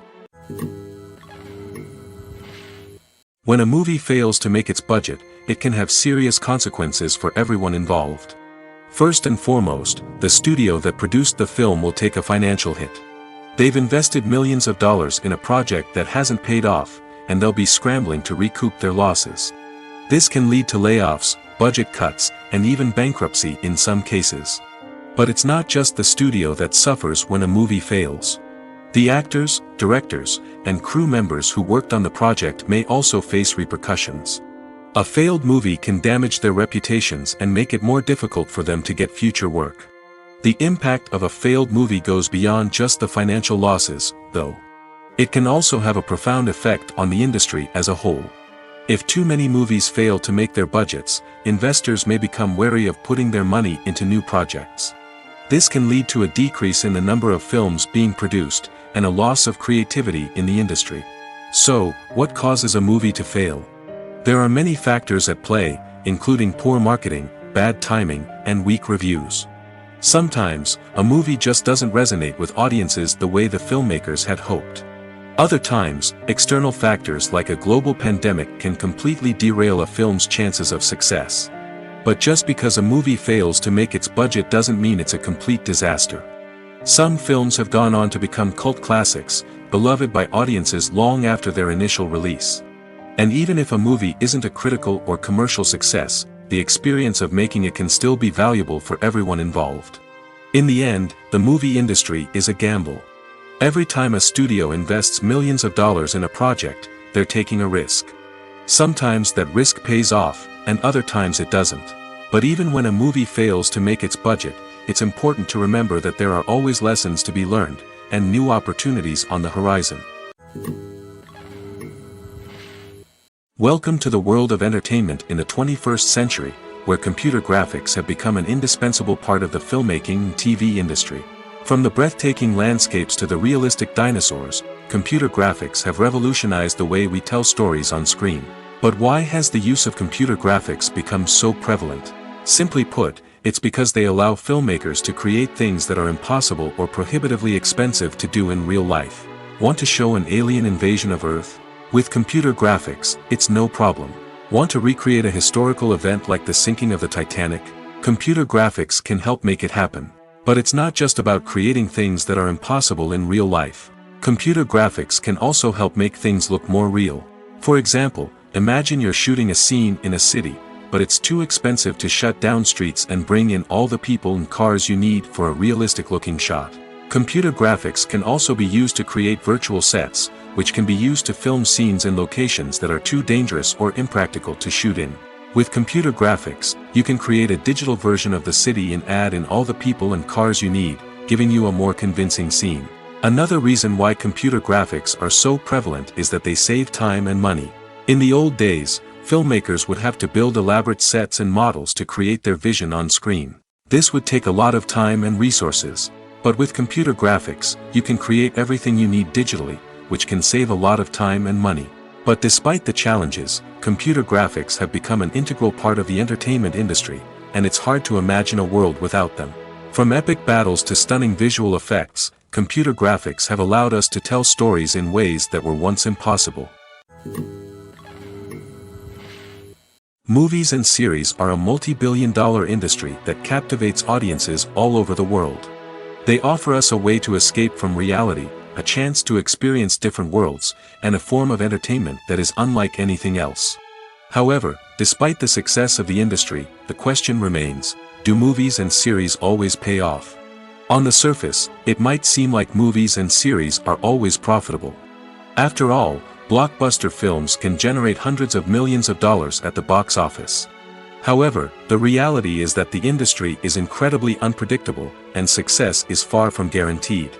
When a movie fails to make its budget, it can have serious consequences for everyone involved. First and foremost, the studio that produced the film will take a financial hit. They've invested millions of dollars in a project that hasn't paid off, and they'll be scrambling to recoup their losses. This can lead to layoffs, budget cuts, and even bankruptcy in some cases. But it's not just the studio that suffers when a movie fails. The actors, directors, and crew members who worked on the project may also face repercussions. A failed movie can damage their reputations and make it more difficult for them to get future work. The impact of a failed movie goes beyond just the financial losses, though. It can also have a profound effect on the industry as a whole. If too many movies fail to make their budgets, investors may become wary of putting their money into new projects. This can lead to a decrease in the number of films being produced, and a loss of creativity in the industry. So, what causes a movie to fail? There are many factors at play, including poor marketing, bad timing, and weak reviews. Sometimes, a movie just doesn't resonate with audiences the way the filmmakers had hoped. Other times, external factors like a global pandemic can completely derail a film's chances of success. But just because a movie fails to make its budget doesn't mean it's a complete disaster. Some films have gone on to become cult classics, beloved by audiences long after their initial release. And even if a movie isn't a critical or commercial success, the experience of making it can still be valuable for everyone involved. In the end, the movie industry is a gamble. Every time a studio invests millions of dollars in a project, they're taking a risk. Sometimes that risk pays off, and other times it doesn't. But even when a movie fails to make its budget, it's important to remember that there are always lessons to be learned, and new opportunities on the horizon. Welcome to the world of entertainment in the 21st century, where computer graphics have become an indispensable part of the filmmaking and TV industry. From the breathtaking landscapes to the realistic dinosaurs, computer graphics have revolutionized the way we tell stories on screen. But why has the use of computer graphics become so prevalent? Simply put, it's because they allow filmmakers to create things that are impossible or prohibitively expensive to do in real life. Want to show an alien invasion of Earth? With computer graphics, it's no problem. Want to recreate a historical event like the sinking of the Titanic? Computer graphics can help make it happen. But it's not just about creating things that are impossible in real life. Computer graphics can also help make things look more real. For example, imagine you're shooting a scene in a city, but it's too expensive to shut down streets and bring in all the people and cars you need for a realistic-looking shot. Computer graphics can also be used to create virtual sets, which can be used to film scenes in locations that are too dangerous or impractical to shoot in. With computer graphics, you can create a digital version of the city and add in all the people and cars you need, giving you a more convincing scene. Another reason why computer graphics are so prevalent is that they save time and money. In the old days, filmmakers would have to build elaborate sets and models to create their vision on screen. This would take a lot of time and resources. But with computer graphics, you can create everything you need digitally, which can save a lot of time and money. But despite the challenges, computer graphics have become an integral part of the entertainment industry, and it's hard to imagine a world without them. From epic battles to stunning visual effects, computer graphics have allowed us to tell stories in ways that were once impossible. Movies and series are a multi-billion-dollar industry that captivates audiences all over the world. They offer us a way to escape from reality, a chance to experience different worlds, and a form of entertainment that is unlike anything else. However, despite the success of the industry, the question remains, do movies and series always pay off? On the surface, it might seem like movies and series are always profitable. After all, blockbuster films can generate hundreds of millions of dollars at the box office. However, the reality is that the industry is incredibly unpredictable, and success is far from guaranteed.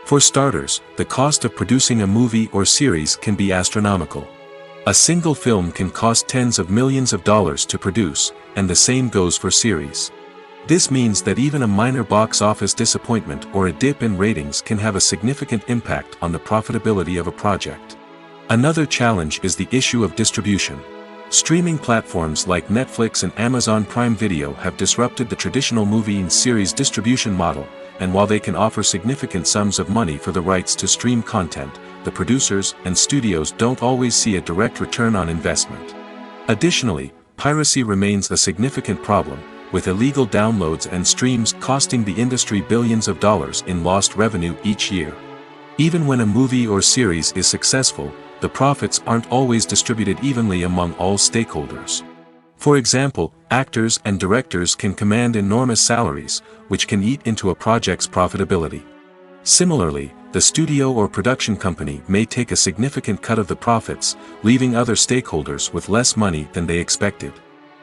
For starters, the cost of producing a movie or series can be astronomical. A single film can cost tens of millions of dollars to produce, and the same goes for series. This means that even a minor box office disappointment or a dip in ratings can have a significant impact on the profitability of a project. Another challenge is the issue of distribution. Streaming platforms like Netflix and Amazon Prime Video have disrupted the traditional movie and series distribution model, and while they can offer significant sums of money for the rights to stream content, the producers and studios don't always see a direct return on investment. Additionally, piracy remains a significant problem, with illegal downloads and streams costing the industry billions of dollars in lost revenue each year. Even when a movie or series is successful, the profits aren't always distributed evenly among all stakeholders. For example, actors and directors can command enormous salaries, which can eat into a project's profitability. Similarly, the studio or production company may take a significant cut of the profits, leaving other stakeholders with less money than they expected.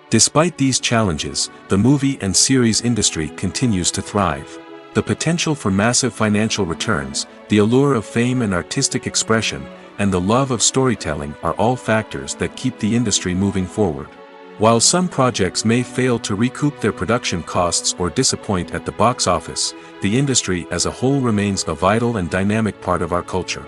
Despite these challenges, the movie and series industry continues to thrive. The potential for massive financial returns, the allure of fame and artistic expression, and the love of storytelling are all factors that keep the industry moving forward. While some projects may fail to recoup their production costs or disappoint at the box office, the industry as a whole remains a vital and dynamic part of our culture.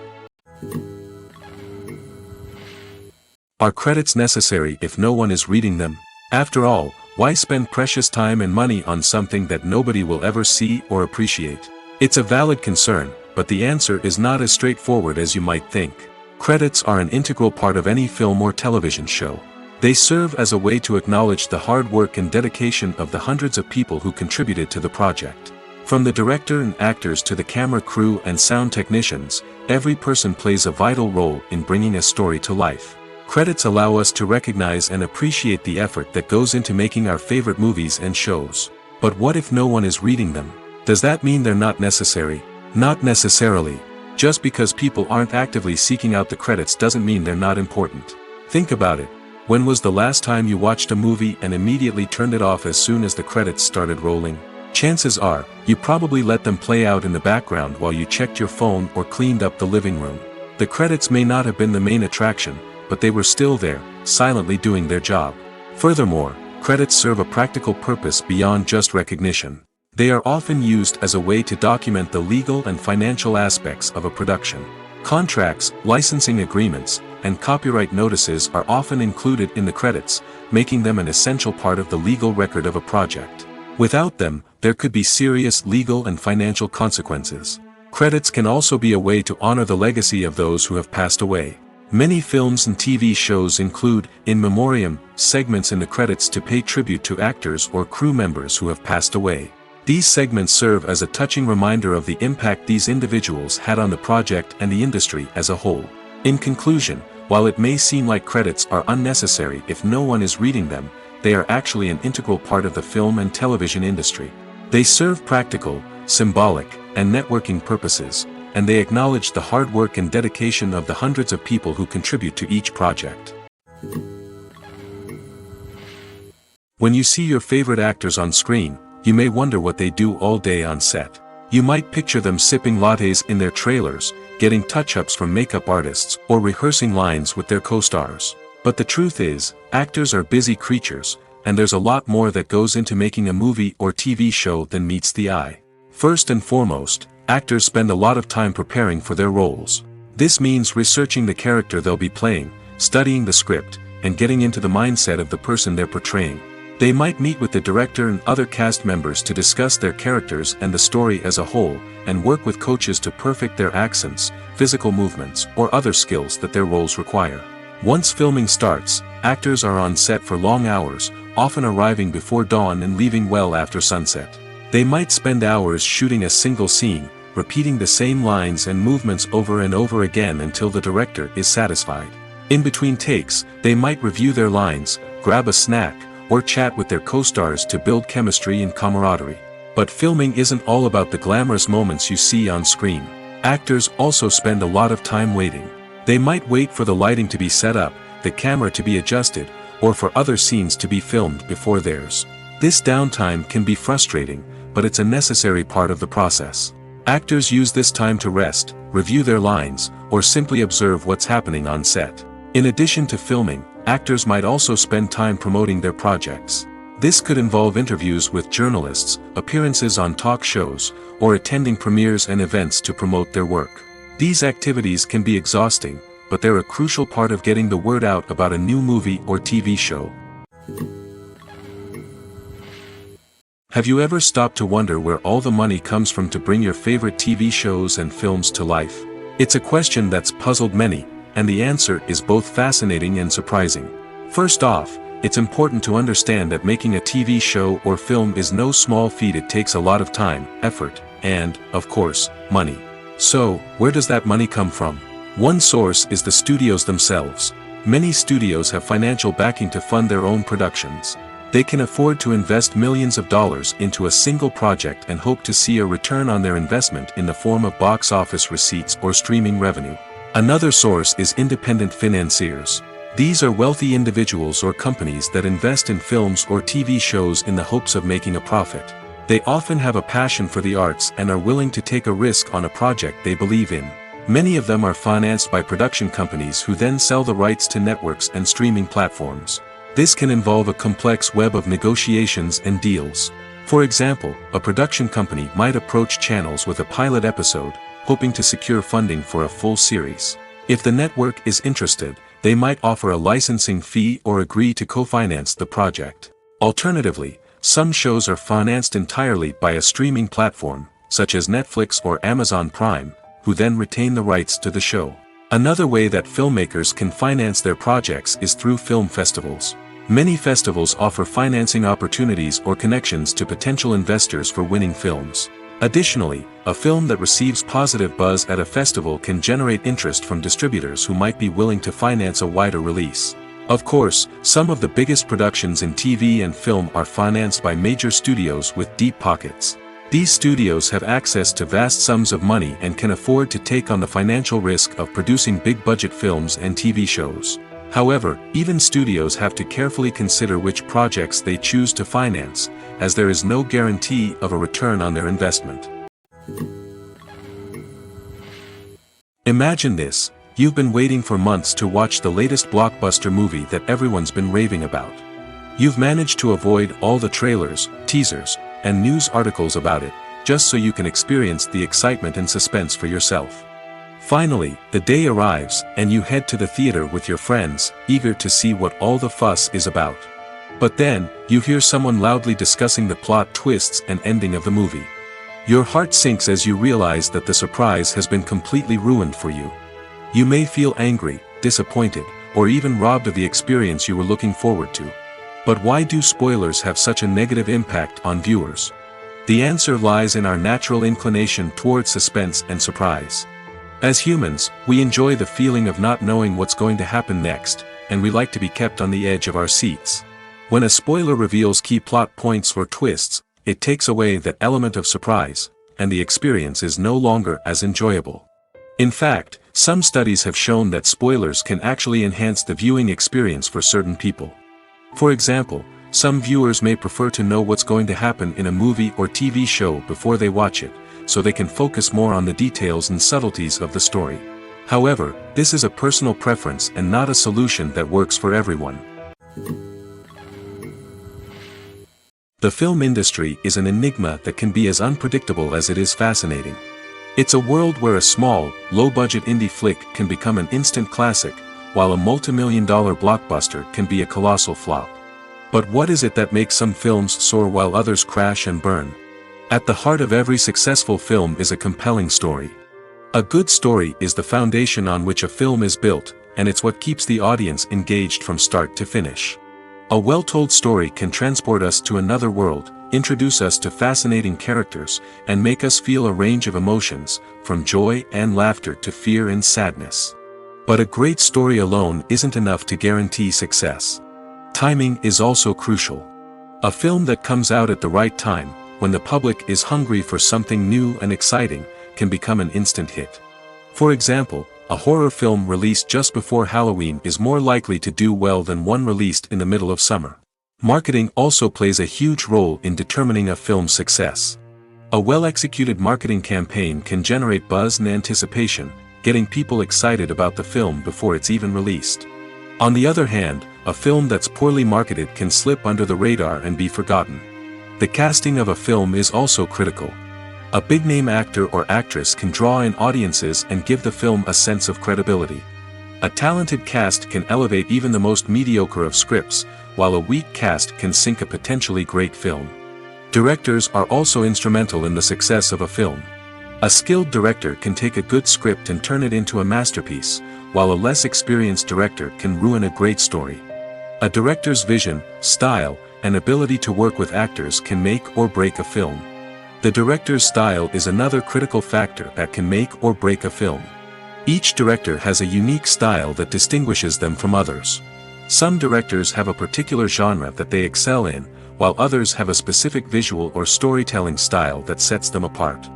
Are credits necessary if no one is reading them? After all, why spend precious time and money on something that nobody will ever see or appreciate? It's a valid concern, but the answer is not as straightforward as you might think. Credits are an integral part of any film or television show. They serve as a way to acknowledge the hard work and dedication of the hundreds of people who contributed to the project. From the director and actors to the camera crew and sound technicians, every person plays a vital role in bringing a story to life. Credits allow us to recognize and appreciate the effort that goes into making our favorite movies and shows. But what if no one is reading them? Does that mean they're not necessary? Not necessarily. Just because people aren't actively seeking out the credits doesn't mean they're not important. Think about it. When was the last time you watched a movie and immediately turned it off as soon as the credits started rolling? Chances are, you probably let them play out in the background while you checked your phone or cleaned up the living room. The credits may not have been the main attraction, but they were still there, silently doing their job. Furthermore, credits serve a practical purpose beyond just recognition. They are often used as a way to document the legal and financial aspects of a production. Contracts, licensing agreements, and copyright notices are often included in the credits, making them an essential part of the legal record of a project. Without them, there could be serious legal and financial consequences. Credits can also be a way to honor the legacy of those who have passed away. Many films and TV shows include, in memoriam, segments in the credits to pay tribute to actors or crew members who have passed away. These segments serve as a touching reminder of the impact these individuals had on the project and the industry as a whole. In conclusion, while it may seem like credits are unnecessary if no one is reading them, they are actually an integral part of the film and television industry. They serve practical, symbolic, and networking purposes, and they acknowledge the hard work and dedication of the hundreds of people who contribute to each project. When you see your favorite actors on screen, you may wonder what they do all day on set. You might picture them sipping lattes in their trailers, getting touch-ups from makeup artists, or rehearsing lines with their co-stars. But the truth is, actors are busy creatures, and there's a lot more that goes into making a movie or TV show than meets the eye. First and foremost, actors spend a lot of time preparing for their roles. This means researching the character they'll be playing, studying the script, and getting into the mindset of the person they're portraying. They might meet with the director and other cast members to discuss their characters and the story as a whole, and work with coaches to perfect their accents, physical movements, or other skills that their roles require. Once filming starts, actors are on set for long hours, often arriving before dawn and leaving well after sunset. They might spend hours shooting a single scene, repeating the same lines and movements over and over again until the director is satisfied. In between takes, they might review their lines, grab a snack, or chat with their co-stars to build chemistry and camaraderie. But filming isn't all about the glamorous moments you see on screen. Actors also spend a lot of time waiting. They might wait for the lighting to be set up, the camera to be adjusted, or for other scenes to be filmed before theirs. This downtime can be frustrating, but it's a necessary part of the process. Actors use this time to rest, review their lines, or simply observe what's happening on set. In addition to filming, actors might also spend time promoting their projects. This could involve interviews with journalists, appearances on talk shows, or attending premieres and events to promote their work. These activities can be exhausting, but they're a crucial part of getting the word out about a new movie or TV show. Have you ever stopped to wonder where all the money comes from to bring your favorite TV shows and films to life? It's a question that's puzzled many, and the answer is both fascinating and surprising. First off, it's important to understand that making a TV show or film is no small feat. It takes a lot of time, effort, and, of course, money. So, where does that money come from? One source is the studios themselves. Many studios have financial backing to fund their own productions. They can afford to invest millions of dollars into a single project and hope to see a return on their investment in the form of box office receipts or streaming revenue. Another source is independent financiers. These are wealthy individuals or companies that invest in films or TV shows in the hopes of making a profit. They often have a passion for the arts and are willing to take a risk on a project they believe in. Many of them are financed by production companies who then sell the rights to networks and streaming platforms. This can involve a complex web of negotiations and deals. For example, a production company might approach channels with a pilot episode, hoping to secure funding for a full series. If the network is interested, they might offer a licensing fee or agree to co-finance the project. Alternatively, some shows are financed entirely by a streaming platform, such as Netflix or Amazon Prime, who then retain the rights to the show. Another way that filmmakers can finance their projects is through film festivals. Many festivals offer financing opportunities or connections to potential investors for winning films. Additionally, a film that receives positive buzz at a festival can generate interest from distributors who might be willing to finance a wider release. Of course, some of the biggest productions in TV and film are financed by major studios with deep pockets. These studios have access to vast sums of money and can afford to take on the financial risk of producing big-budget films and TV shows. However, even studios have to carefully consider which projects they choose to finance, as there is no guarantee of a return on their investment. Imagine this: you've been waiting for months to watch the latest blockbuster movie that everyone's been raving about. You've managed to avoid all the trailers, teasers, and news articles about it, just so you can experience the excitement and suspense for yourself. Finally, the day arrives, and you head to the theater with your friends, eager to see what all the fuss is about. But then, you hear someone loudly discussing the plot twists and ending of the movie. Your heart sinks as you realize that the surprise has been completely ruined for you. You may feel angry, disappointed, or even robbed of the experience you were looking forward to. But why do spoilers have such a negative impact on viewers? The answer lies in our natural inclination toward suspense and surprise. As humans, we enjoy the feeling of not knowing what's going to happen next, and we like to be kept on the edge of our seats. When a spoiler reveals key plot points or twists, it takes away that element of surprise, and the experience is no longer as enjoyable. In fact, some studies have shown that spoilers can actually enhance the viewing experience for certain people. For example, some viewers may prefer to know what's going to happen in a movie or TV show before they watch it, so they can focus more on the details and subtleties of the story. However, this is a personal preference and not a solution that works for everyone. The film industry is an enigma that can be as unpredictable as it is fascinating. It's a world where a small, low-budget indie flick can become an instant classic, while a multi-million-dollar blockbuster can be a colossal flop. But what is it that makes some films soar while others crash and burn? At the heart of every successful film is a compelling story. A good story is the foundation on which a film is built, and it's what keeps the audience engaged from start to finish. A well-told story can transport us to another world, introduce us to fascinating characters, and make us feel a range of emotions, from joy and laughter to fear and sadness. But a great story alone isn't enough to guarantee success. Timing is also crucial. A film that comes out at the right time, when the public is hungry for something new and exciting, can become an instant hit. For example, a horror film released just before Halloween is more likely to do well than one released in the middle of summer. Marketing also plays a huge role in determining a film's success. A well-executed marketing campaign can generate buzz and anticipation, getting people excited about the film before it's even released. On the other hand, a film that's poorly marketed can slip under the radar and be forgotten. The casting of a film is also critical. A big-name actor or actress can draw in audiences and give the film a sense of credibility. A talented cast can elevate even the most mediocre of scripts, while a weak cast can sink a potentially great film. Directors are also instrumental in the success of a film. A skilled director can take a good script and turn it into a masterpiece, while a less experienced director can ruin a great story. A director's vision, style, and ability to work with actors can make or break a film. The director's style is another critical factor that can make or break a film. Each director has a unique style that distinguishes them from others. Some directors have a particular genre that they excel in, while others have a specific visual or storytelling style that sets them apart.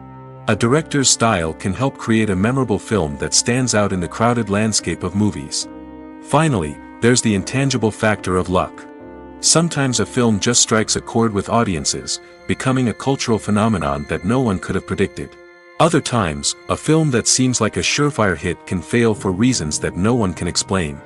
A director's style can help create a memorable film that stands out in the crowded landscape of movies. Finally, there's the intangible factor of luck. Sometimes a film just strikes a chord with audiences, becoming a cultural phenomenon that no one could have predicted. Other times, a film that seems like a surefire hit can fail for reasons that no one can explain.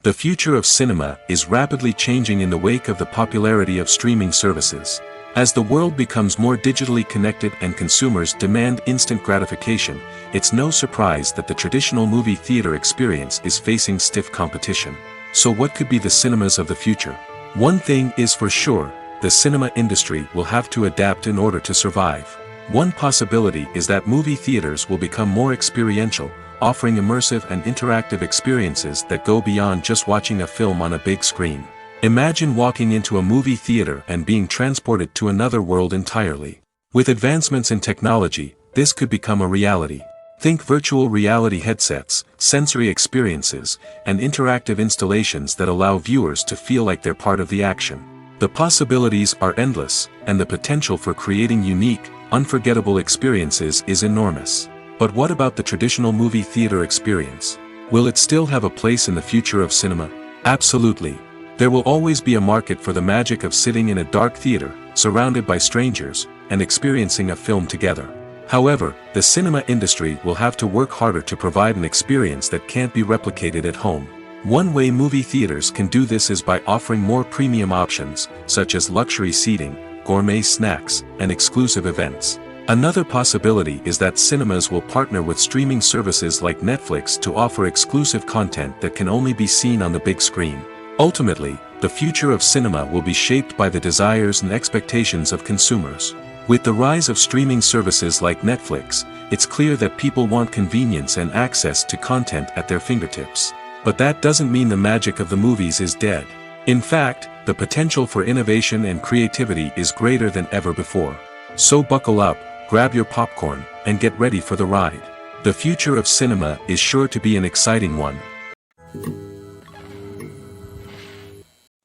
The future of cinema is rapidly changing in the wake of the popularity of streaming services. As the world becomes more digitally connected and consumers demand instant gratification, it's no surprise that the traditional movie theater experience is facing stiff competition. So what could be the cinemas of the future? One thing is for sure, the cinema industry will have to adapt in order to survive. One possibility is that movie theaters will become more experiential, offering immersive and interactive experiences that go beyond just watching a film on a big screen. Imagine walking into a movie theater and being transported to another world entirely. With advancements in technology, this could become a reality. Think virtual reality headsets, sensory experiences, and interactive installations that allow viewers to feel like they're part of the action. The possibilities are endless, and the potential for creating unique, unforgettable experiences is enormous. But what about the traditional movie theater experience? Will it still have a place in the future of cinema? Absolutely. There will always be a market for the magic of sitting in a dark theater, surrounded by strangers, and experiencing a film together. However, the cinema industry will have to work harder to provide an experience that can't be replicated at home. One way movie theaters can do this is by offering more premium options, such as luxury seating, gourmet snacks, and exclusive events. Another possibility is that cinemas will partner with streaming services like Netflix to offer exclusive content that can only be seen on the big screen. Ultimately, the future of cinema will be shaped by the desires and expectations of consumers. With the rise of streaming services like Netflix, it's clear that people want convenience and access to content at their fingertips. But that doesn't mean the magic of the movies is dead. In fact, the potential for innovation and creativity is greater than ever before. So buckle up, grab your popcorn, and get ready for the ride. The future of cinema is sure to be an exciting one.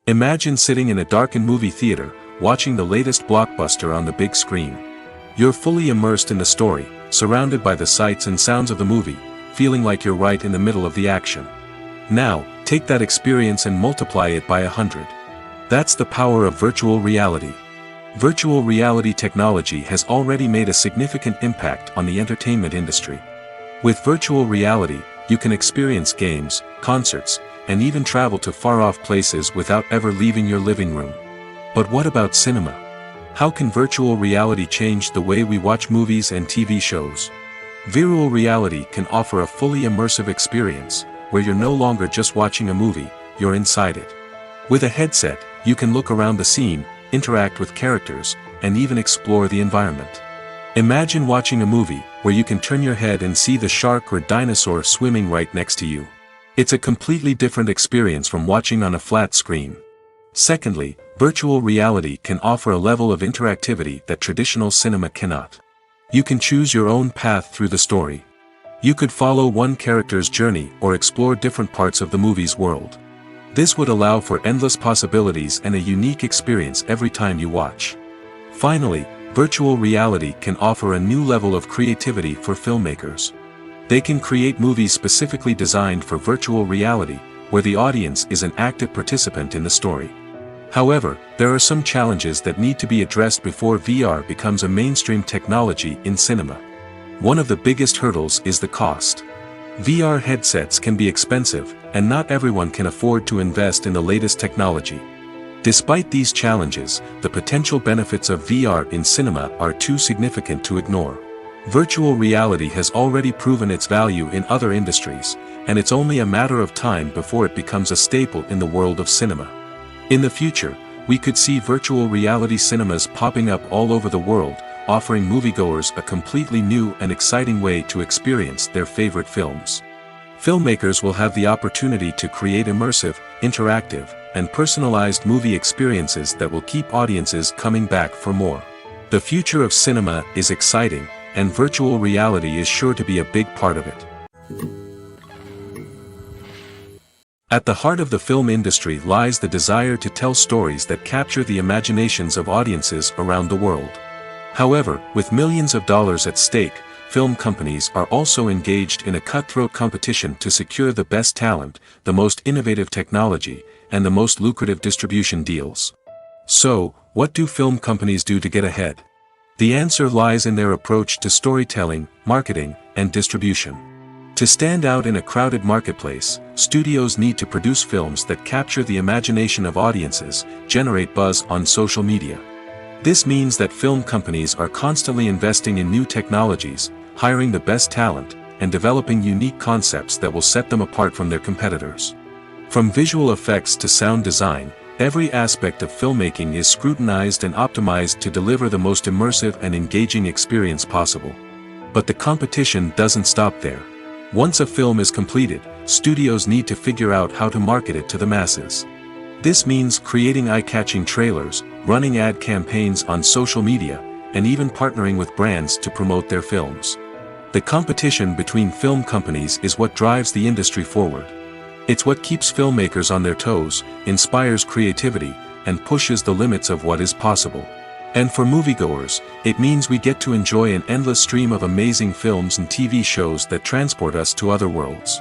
Imagine sitting in a darkened movie theater, watching the latest blockbuster on the big screen. You're fully immersed in the story, surrounded by the sights and sounds of the movie, feeling like you're right in the middle of the action. Now, take that experience and multiply it by 100. That's the power of virtual reality. Virtual reality technology has already made a significant impact on the entertainment industry. With virtual reality, you can experience games, concerts, and even travel to far-off places without ever leaving your living room. But what about cinema? How can virtual reality change the way we watch movies and TV shows? Virtual reality can offer a fully immersive experience, where you're no longer just watching a movie, you're inside it. With a headset, you can look around the scene, interact with characters, and even explore the environment. Imagine watching a movie where you can turn your head and see the shark or dinosaur swimming right next to you. It's a completely different experience from watching on a flat screen. Secondly, virtual reality can offer a level of interactivity that traditional cinema cannot. You can choose your own path through the story. You could follow one character's journey or explore different parts of the movie's world. This would allow for endless possibilities and a unique experience every time you watch. Finally, virtual reality can offer a new level of creativity for filmmakers. They can create movies specifically designed for virtual reality, where the audience is an active participant in the story. However, there are some challenges that need to be addressed before VR becomes a mainstream technology in cinema. One of the biggest hurdles is the cost. VR headsets can be expensive, and not everyone can afford to invest in the latest technology. Despite these challenges, the potential benefits of VR in cinema are too significant to ignore. Virtual reality has already proven its value in other industries, and it's only a matter of time before it becomes a staple in the world of cinema. In the future, we could see virtual reality cinemas popping up all over the world, offering moviegoers a completely new and exciting way to experience their favorite films. Filmmakers will have the opportunity to create immersive, interactive, and personalized movie experiences that will keep audiences coming back for more. The future of cinema is exciting, and virtual reality is sure to be a big part of it. At the heart of the film industry lies the desire to tell stories that capture the imaginations of audiences around the world. However, with millions of dollars at stake, film companies are also engaged in a cutthroat competition to secure the best talent, the most innovative technology, and the most lucrative distribution deals. So, what do film companies do to get ahead? The answer lies in their approach to storytelling, marketing, and distribution. To stand out in a crowded marketplace, studios need to produce films that capture the imagination of audiences, generate buzz on social media. This means that film companies are constantly investing in new technologies, hiring the best talent, and developing unique concepts that will set them apart from their competitors. From visual effects to sound design, every aspect of filmmaking is scrutinized and optimized to deliver the most immersive and engaging experience possible. But the competition doesn't stop there. Once a film is completed, studios need to figure out how to market it to the masses. This means creating eye-catching trailers, running ad campaigns on social media, and even partnering with brands to promote their films. The competition between film companies is what drives the industry forward. It's what keeps filmmakers on their toes, inspires creativity, and pushes the limits of what is possible. And for moviegoers, it means we get to enjoy an endless stream of amazing films and TV shows that transport us to other worlds.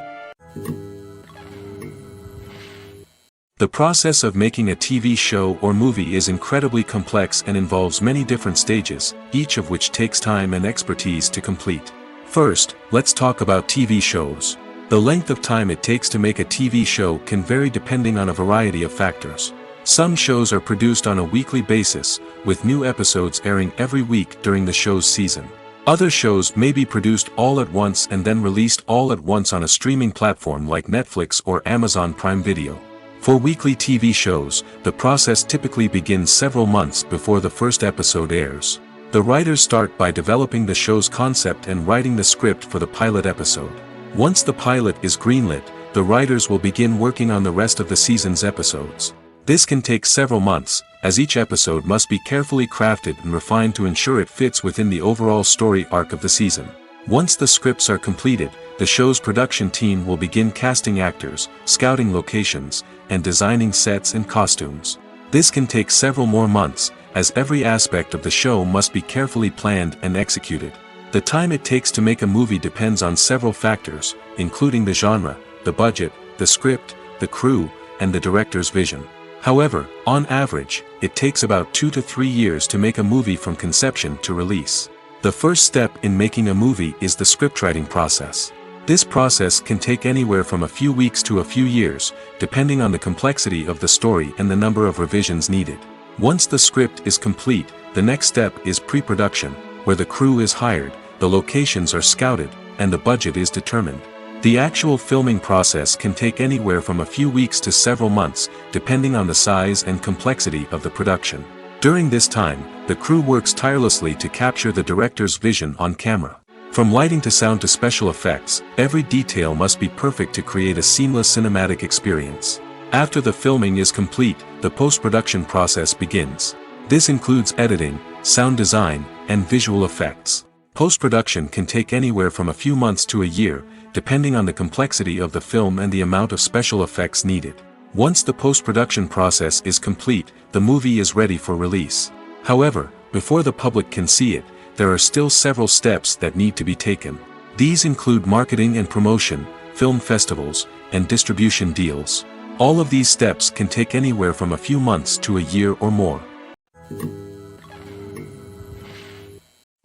The process of making a TV show or movie is incredibly complex and involves many different stages, each of which takes time and expertise to complete. First, let's talk about TV shows. The length of time it takes to make a TV show can vary depending on a variety of factors. Some shows are produced on a weekly basis, with new episodes airing every week during the show's season. Other shows may be produced all at once and then released all at once on a streaming platform like Netflix or Amazon Prime Video. For weekly TV shows, the process typically begins several months before the first episode airs. The writers start by developing the show's concept and writing the script for the pilot episode. Once the pilot is greenlit, the writers will begin working on the rest of the season's episodes. This can take several months, as each episode must be carefully crafted and refined to ensure it fits within the overall story arc of the season. Once the scripts are completed, the show's production team will begin casting actors, scouting locations, and designing sets and costumes. This can take several more months, as every aspect of the show must be carefully planned and executed. The time it takes to make a movie depends on several factors, including the genre, the budget, the script, the crew, and the director's vision. However, on average, it takes about 2 to 3 years to make a movie from conception to release. The first step in making a movie is the scriptwriting process. This process can take anywhere from a few weeks to a few years, depending on the complexity of the story and the number of revisions needed. Once the script is complete, the next step is pre-production, where the crew is hired, the locations are scouted, and the budget is determined. The actual filming process can take anywhere from a few weeks to several months, depending on the size and complexity of the production. During this time, the crew works tirelessly to capture the director's vision on camera. From lighting to sound to special effects, every detail must be perfect to create a seamless cinematic experience. After the filming is complete, the post-production process begins. This includes editing, sound design, and visual effects. Post-production can take anywhere from a few months to a year, depending on the complexity of the film and the amount of special effects needed. Once the post-production process is complete, the movie is ready for release. However, before the public can see it, there are still several steps that need to be taken. These include marketing and promotion, film festivals, and distribution deals. All of these steps can take anywhere from a few months to a year or more.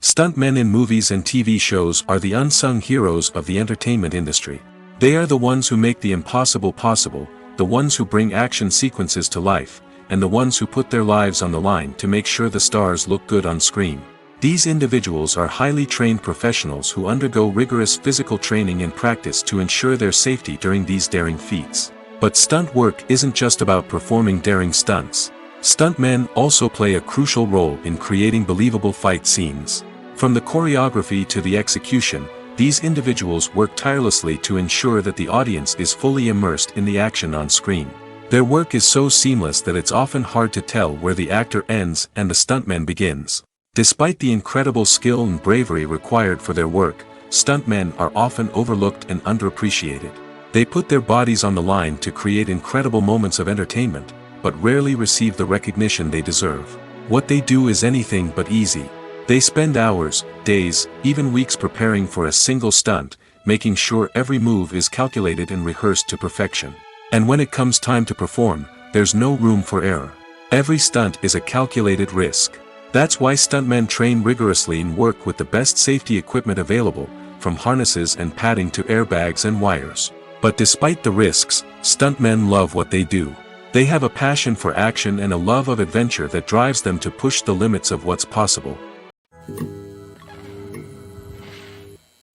Stuntmen in movies and TV shows are the unsung heroes of the entertainment industry. They are the ones who make the impossible possible, the ones who bring action sequences to life, and the ones who put their lives on the line to make sure the stars look good on screen. These individuals are highly trained professionals who undergo rigorous physical training and practice to ensure their safety during these daring feats. But stunt work isn't just about performing daring stunts. Stuntmen also play a crucial role in creating believable fight scenes. From the choreography to the execution, these individuals work tirelessly to ensure that the audience is fully immersed in the action on screen. Their work is so seamless that it's often hard to tell where the actor ends and the stuntman begins. Despite the incredible skill and bravery required for their work, stuntmen are often overlooked and underappreciated. They put their bodies on the line to create incredible moments of entertainment, but rarely receive the recognition they deserve. What they do is anything but easy. They spend hours, days, even weeks preparing for a single stunt, making sure every move is calculated and rehearsed to perfection. And when it comes time to perform, there's no room for error. Every stunt is a calculated risk. That's why stuntmen train rigorously and work with the best safety equipment available, from harnesses and padding to airbags and wires. But despite the risks, stuntmen love what they do. They have a passion for action and a love of adventure that drives them to push the limits of what's possible.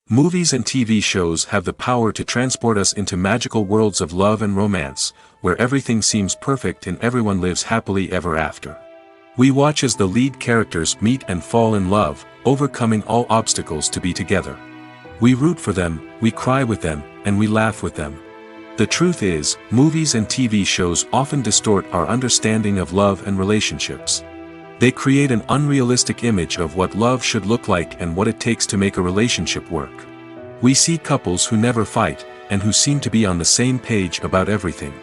Movies and TV shows have the power to transport us into magical worlds of love and romance, where everything seems perfect and everyone lives happily ever after. We watch as the lead characters meet and fall in love, overcoming all obstacles to be together. We root for them, we cry with them, and we laugh with them. The truth is, movies and TV shows often distort our understanding of love and relationships. They create an unrealistic image of what love should look like and what it takes to make a relationship work. We see couples who never fight, and who seem to be on the same page about everything.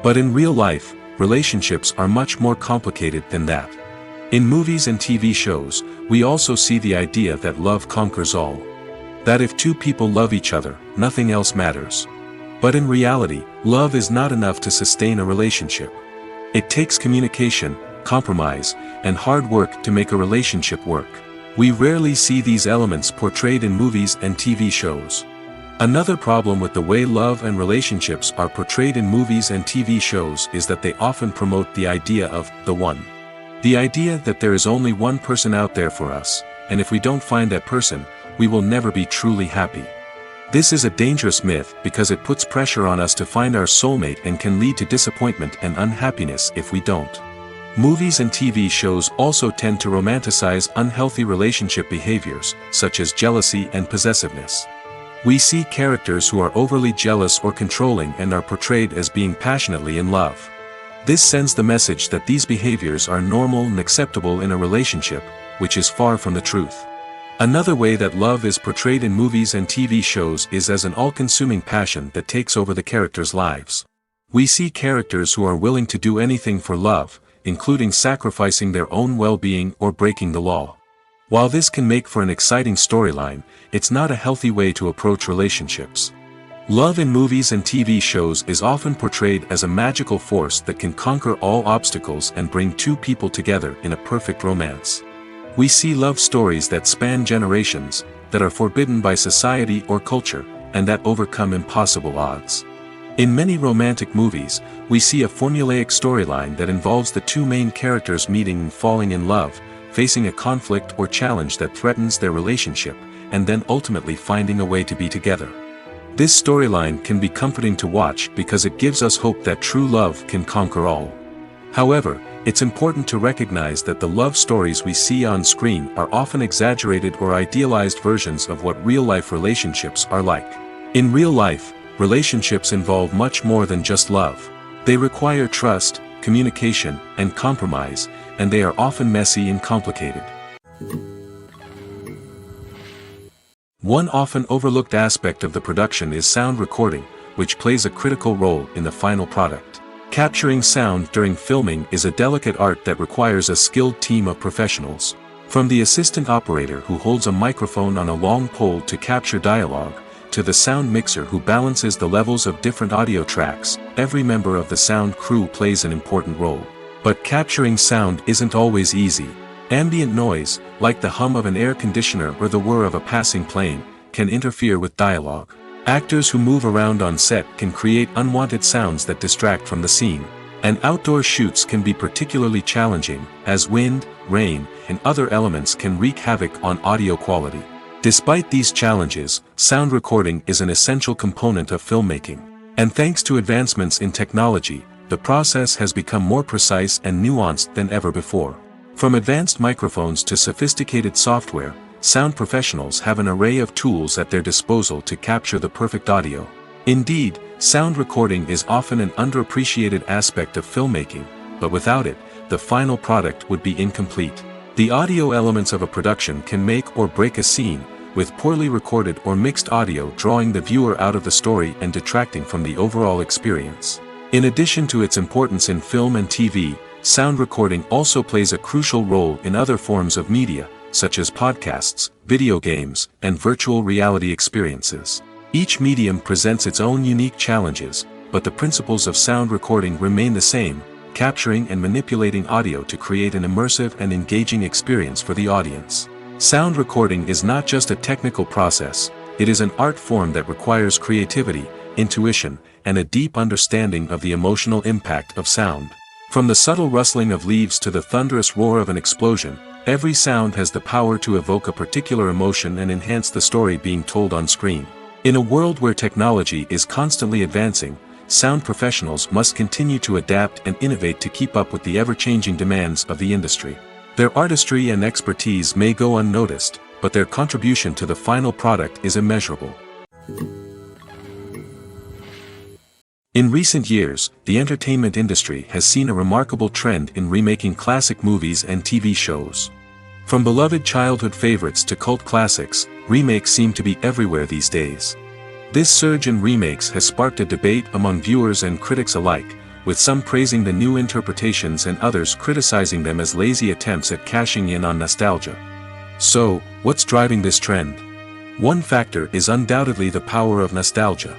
But in real life, relationships are much more complicated than that. In movies and TV shows, we also see the idea that love conquers all. That if two people love each other, nothing else matters. But in reality, love is not enough to sustain a relationship. It takes communication, compromise, and hard work to make a relationship work. We rarely see these elements portrayed in movies and TV shows. Another problem with the way love and relationships are portrayed in movies and TV shows is that they often promote the idea of the one. The idea that there is only one person out there for us, and if we don't find that person, we will never be truly happy. This is a dangerous myth because it puts pressure on us to find our soulmate and can lead to disappointment and unhappiness if we don't. Movies and TV shows also tend to romanticize unhealthy relationship behaviors, such as jealousy and possessiveness. We see characters who are overly jealous or controlling and are portrayed as being passionately in love. This sends the message that these behaviors are normal and acceptable in a relationship, which is far from the truth. Another way that love is portrayed in movies and TV shows is as an all-consuming passion that takes over the characters' lives. We see characters who are willing to do anything for love, including sacrificing their own well-being or breaking the law. While this can make for an exciting storyline, it's not a healthy way to approach relationships. Love in movies and TV shows is often portrayed as a magical force that can conquer all obstacles and bring two people together in a perfect romance. We see love stories that span generations, that are forbidden by society or culture, and that overcome impossible odds. In many romantic movies, we see a formulaic storyline that involves the two main characters meeting and falling in love, facing a conflict or challenge that threatens their relationship, and then ultimately finding a way to be together. This storyline can be comforting to watch because it gives us hope that true love can conquer all. However, it's important to recognize that the love stories we see on screen are often exaggerated or idealized versions of what real-life relationships are like. In real life, relationships involve much more than just love. They require trust, communication, and compromise, and they are often messy and complicated. One often overlooked aspect of the production is sound recording, which plays a critical role in the final product. Capturing sound during filming is a delicate art that requires a skilled team of professionals. From the assistant operator who holds a microphone on a long pole to capture dialogue, to the sound mixer who balances the levels of different audio tracks, every member of the sound crew plays an important role. But capturing sound isn't always easy. Ambient noise, like the hum of an air conditioner or the whir of a passing plane, can interfere with dialogue. Actors who move around on set can create unwanted sounds that distract from the scene. And outdoor shoots can be particularly challenging, as wind, rain, and other elements can wreak havoc on audio quality. Despite these challenges, sound recording is an essential component of filmmaking. And thanks to advancements in technology, the process has become more precise and nuanced than ever before. From advanced microphones to sophisticated software, sound professionals have an array of tools at their disposal to capture the perfect audio. Indeed, sound recording is often an underappreciated aspect of filmmaking, but without it, the final product would be incomplete. The audio elements of a production can make or break a scene, with poorly recorded or mixed audio drawing the viewer out of the story and detracting from the overall experience. In addition to its importance in film and TV, sound recording also plays a crucial role in other forms of media, such as podcasts, video games, and virtual reality experiences. Each medium presents its own unique challenges, but the principles of sound recording remain the same, capturing and manipulating audio to create an immersive and engaging experience for the audience. Sound recording is not just a technical process, it is an art form that requires creativity, intuition, and a deep understanding of the emotional impact of sound. From the subtle rustling of leaves to the thunderous roar of an explosion, every sound has the power to evoke a particular emotion and enhance the story being told on screen. In a world where technology is constantly advancing, sound professionals must continue to adapt and innovate to keep up with the ever-changing demands of the industry. Their artistry and expertise may go unnoticed, but their contribution to the final product is immeasurable. In recent years, the entertainment industry has seen a remarkable trend in remaking classic movies and TV shows. From beloved childhood favorites to cult classics, remakes seem to be everywhere these days. This surge in remakes has sparked a debate among viewers and critics alike, with some praising the new interpretations and others criticizing them as lazy attempts at cashing in on nostalgia. So, what's driving this trend? One factor is undoubtedly the power of nostalgia.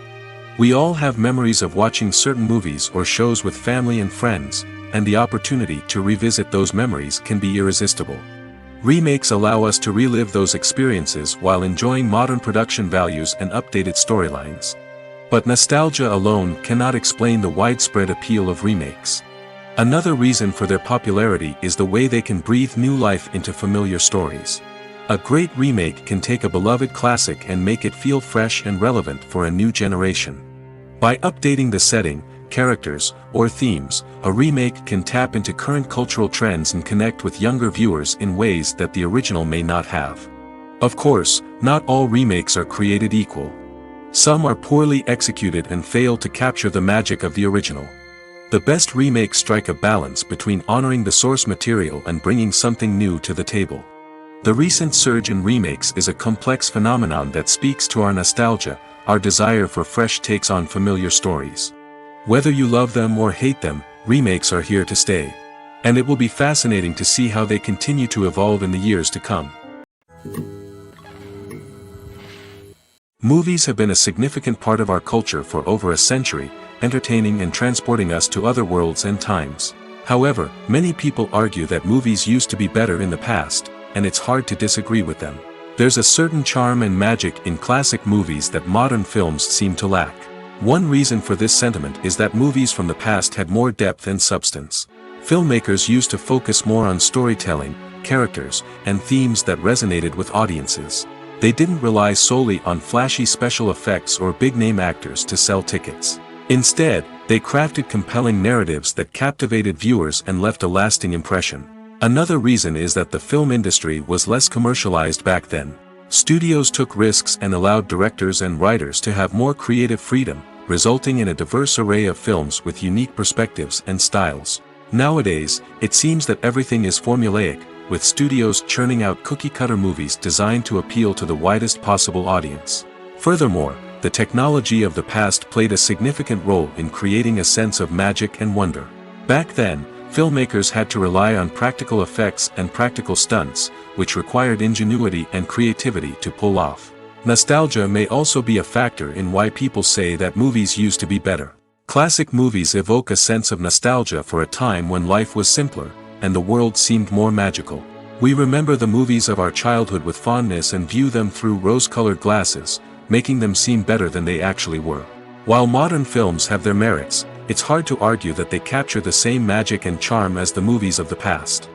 We all have memories of watching certain movies or shows with family and friends, and the opportunity to revisit those memories can be irresistible. Remakes allow us to relive those experiences while enjoying modern production values and updated storylines. But nostalgia alone cannot explain the widespread appeal of remakes. Another reason for their popularity is the way they can breathe new life into familiar stories. A great remake can take a beloved classic and make it feel fresh and relevant for a new generation. By updating the setting, characters, or themes, a remake can tap into current cultural trends and connect with younger viewers in ways that the original may not have. Of course, not all remakes are created equal. Some are poorly executed and fail to capture the magic of the original. The best remakes strike a balance between honoring the source material and bringing something new to the table. The recent surge in remakes is a complex phenomenon that speaks to our nostalgia, our desire for fresh takes on familiar stories. Whether you love them or hate them, remakes are here to stay. And it will be fascinating to see how they continue to evolve in the years to come. Movies have been a significant part of our culture for over a century, entertaining and transporting us to other worlds and times. However, many people argue that movies used to be better in the past, and it's hard to disagree with them. There's a certain charm and magic in classic movies that modern films seem to lack. One reason for this sentiment is that movies from the past had more depth and substance. Filmmakers used to focus more on storytelling, characters, and themes that resonated with audiences. They didn't rely solely on flashy special effects or big-name actors to sell tickets. Instead, they crafted compelling narratives that captivated viewers and left a lasting impression. Another reason is that the film industry was less commercialized back then. Studios took risks and allowed directors and writers to have more creative freedom, resulting in a diverse array of films with unique perspectives and styles. Nowadays, it seems that everything is formulaic, with studios churning out cookie-cutter movies designed to appeal to the widest possible audience. Furthermore, the technology of the past played a significant role in creating a sense of magic and wonder. Back then, filmmakers had to rely on practical effects and practical stunts, which required ingenuity and creativity to pull off. Nostalgia may also be a factor in why people say that movies used to be better. Classic movies evoke a sense of nostalgia for a time when life was simpler, and the world seemed more magical. We remember the movies of our childhood with fondness and view them through rose-colored glasses, making them seem better than they actually were. While modern films have their merits, it's hard to argue that they capture the same magic and charm as the movies of the past.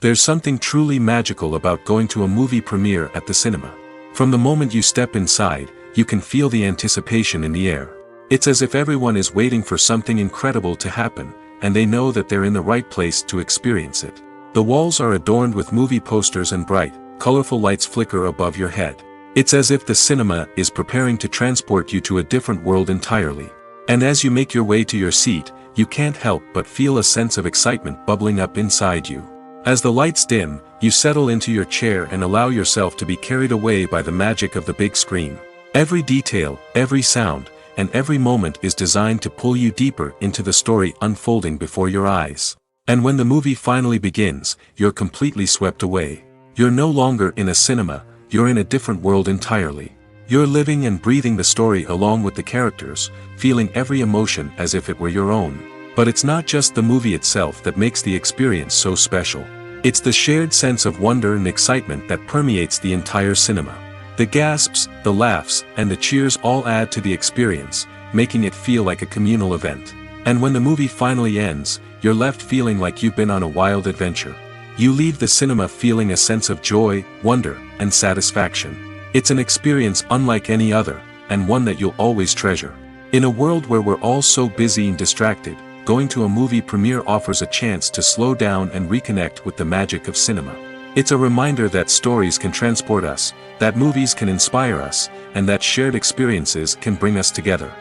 There's something truly magical about going to a movie premiere at the cinema. From the moment you step inside, you can feel the anticipation in the air. It's as if everyone is waiting for something incredible to happen, and they know that they're in the right place to experience it. The walls are adorned with movie posters and bright, colorful lights flicker above your head. It's as if the cinema is preparing to transport you to a different world entirely. And as you make your way to your seat, you can't help but feel a sense of excitement bubbling up inside you. As the lights dim, you settle into your chair and allow yourself to be carried away by the magic of the big screen. Every detail, every sound, and every moment is designed to pull you deeper into the story unfolding before your eyes. And when the movie finally begins, you're completely swept away. You're no longer in a cinema, you're in a different world entirely. You're living and breathing the story along with the characters, feeling every emotion as if it were your own. But it's not just the movie itself that makes the experience so special. It's the shared sense of wonder and excitement that permeates the entire cinema. The gasps, the laughs, and the cheers all add to the experience, making it feel like a communal event. And when the movie finally ends, you're left feeling like you've been on a wild adventure. You leave the cinema feeling a sense of joy, wonder, and satisfaction. It's an experience unlike any other, and one that you'll always treasure. In a world where we're all so busy and distracted, going to a movie premiere offers a chance to slow down and reconnect with the magic of cinema. It's a reminder that stories can transport us, that movies can inspire us, and that shared experiences can bring us together.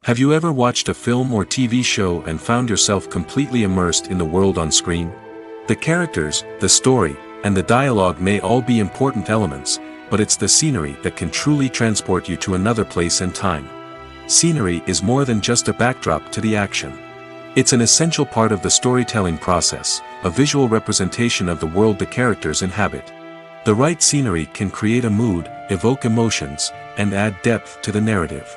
Have you ever watched a film or TV show and found yourself completely immersed in the world on screen? The characters, the story, and the dialogue may all be important elements, but it's the scenery that can truly transport you to another place and time. Scenery is more than just a backdrop to the action. It's an essential part of the storytelling process, a visual representation of the world the characters inhabit. The right scenery can create a mood, evoke emotions, and add depth to the narrative.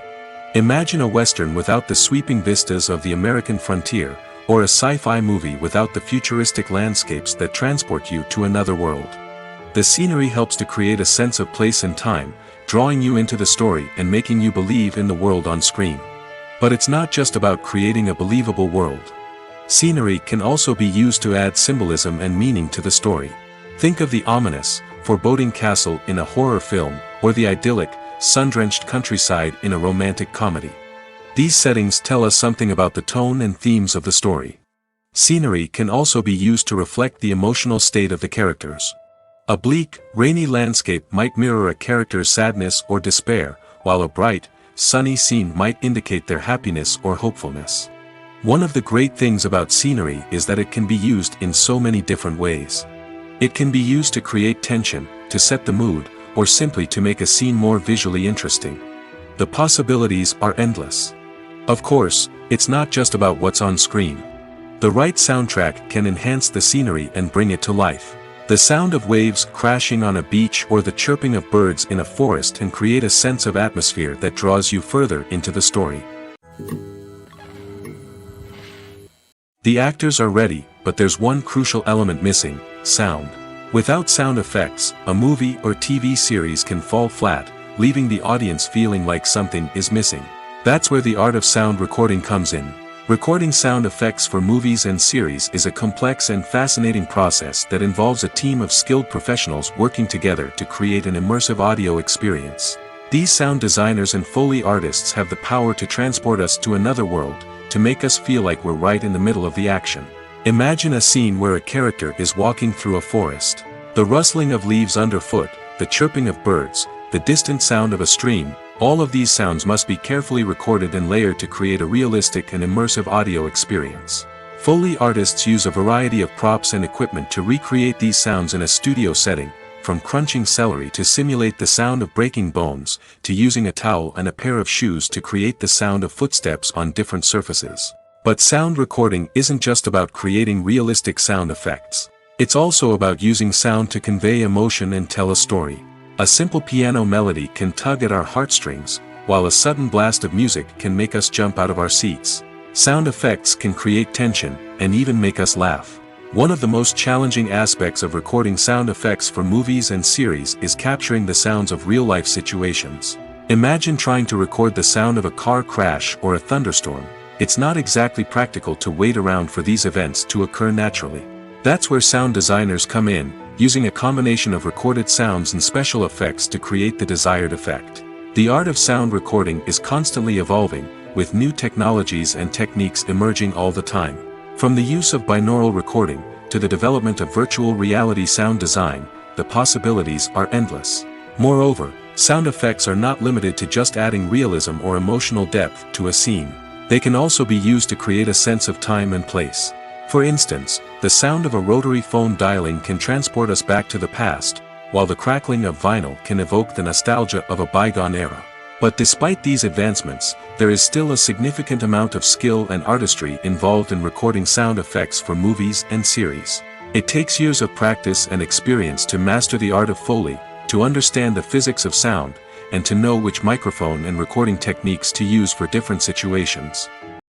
Imagine a western without the sweeping vistas of the American frontier, or a sci-fi movie without the futuristic landscapes that transport you to another world. The scenery helps to create a sense of place and time, drawing you into the story and making you believe in the world on screen. But it's not just about creating a believable world. Scenery can also be used to add symbolism and meaning to the story. Think of the ominous, foreboding castle in a horror film, or the idyllic, sun-drenched countryside in a romantic comedy. These settings tell us something about the tone and themes of the story. Scenery can also be used to reflect the emotional state of the characters. A bleak, rainy landscape might mirror a character's sadness or despair, while a bright, sunny scene might indicate their happiness or hopefulness. One of the great things about scenery is that it can be used in so many different ways. It can be used to create tension, to set the mood, or simply to make a scene more visually interesting. The possibilities are endless. Of course, it's not just about what's on screen. The right soundtrack can enhance the scenery and bring it to life. The sound of waves crashing on a beach or the chirping of birds in a forest can create a sense of atmosphere that draws you further into the story. The actors are ready, but there's one crucial element missing: sound. Without sound effects, a movie or TV series can fall flat, leaving the audience feeling like something is missing. That's where the art of sound recording comes in. Recording sound effects for movies and series is a complex and fascinating process that involves a team of skilled professionals working together to create an immersive audio experience. These sound designers and Foley artists have the power to transport us to another world, to make us feel like we're right in the middle of the action. Imagine a scene where a character is walking through a forest. The rustling of leaves underfoot, the chirping of birds, the distant sound of a stream, all of these sounds must be carefully recorded and layered to create a realistic and immersive audio experience. Foley artists use a variety of props and equipment to recreate these sounds in a studio setting, from crunching celery to simulate the sound of breaking bones, to using a towel and a pair of shoes to create the sound of footsteps on different surfaces. But sound recording isn't just about creating realistic sound effects. It's also about using sound to convey emotion and tell a story. A simple piano melody can tug at our heartstrings, while a sudden blast of music can make us jump out of our seats. Sound effects can create tension, and even make us laugh. One of the most challenging aspects of recording sound effects for movies and series is capturing the sounds of real-life situations. Imagine trying to record the sound of a car crash or a thunderstorm. It's not exactly practical to wait around for these events to occur naturally. That's where sound designers come in, using a combination of recorded sounds and special effects to create the desired effect. The art of sound recording is constantly evolving, with new technologies and techniques emerging all the time. From the use of binaural recording, to the development of virtual reality sound design, the possibilities are endless. Moreover, sound effects are not limited to just adding realism or emotional depth to a scene. They can also be used to create a sense of time and place. For instance, the sound of a rotary phone dialing can transport us back to the past, while the crackling of vinyl can evoke the nostalgia of a bygone era. But despite these advancements, there is still a significant amount of skill and artistry involved in recording sound effects for movies and series. It takes years of practice and experience to master the art of Foley, to understand the physics of sound, and to know which microphone and recording techniques to use for different situations.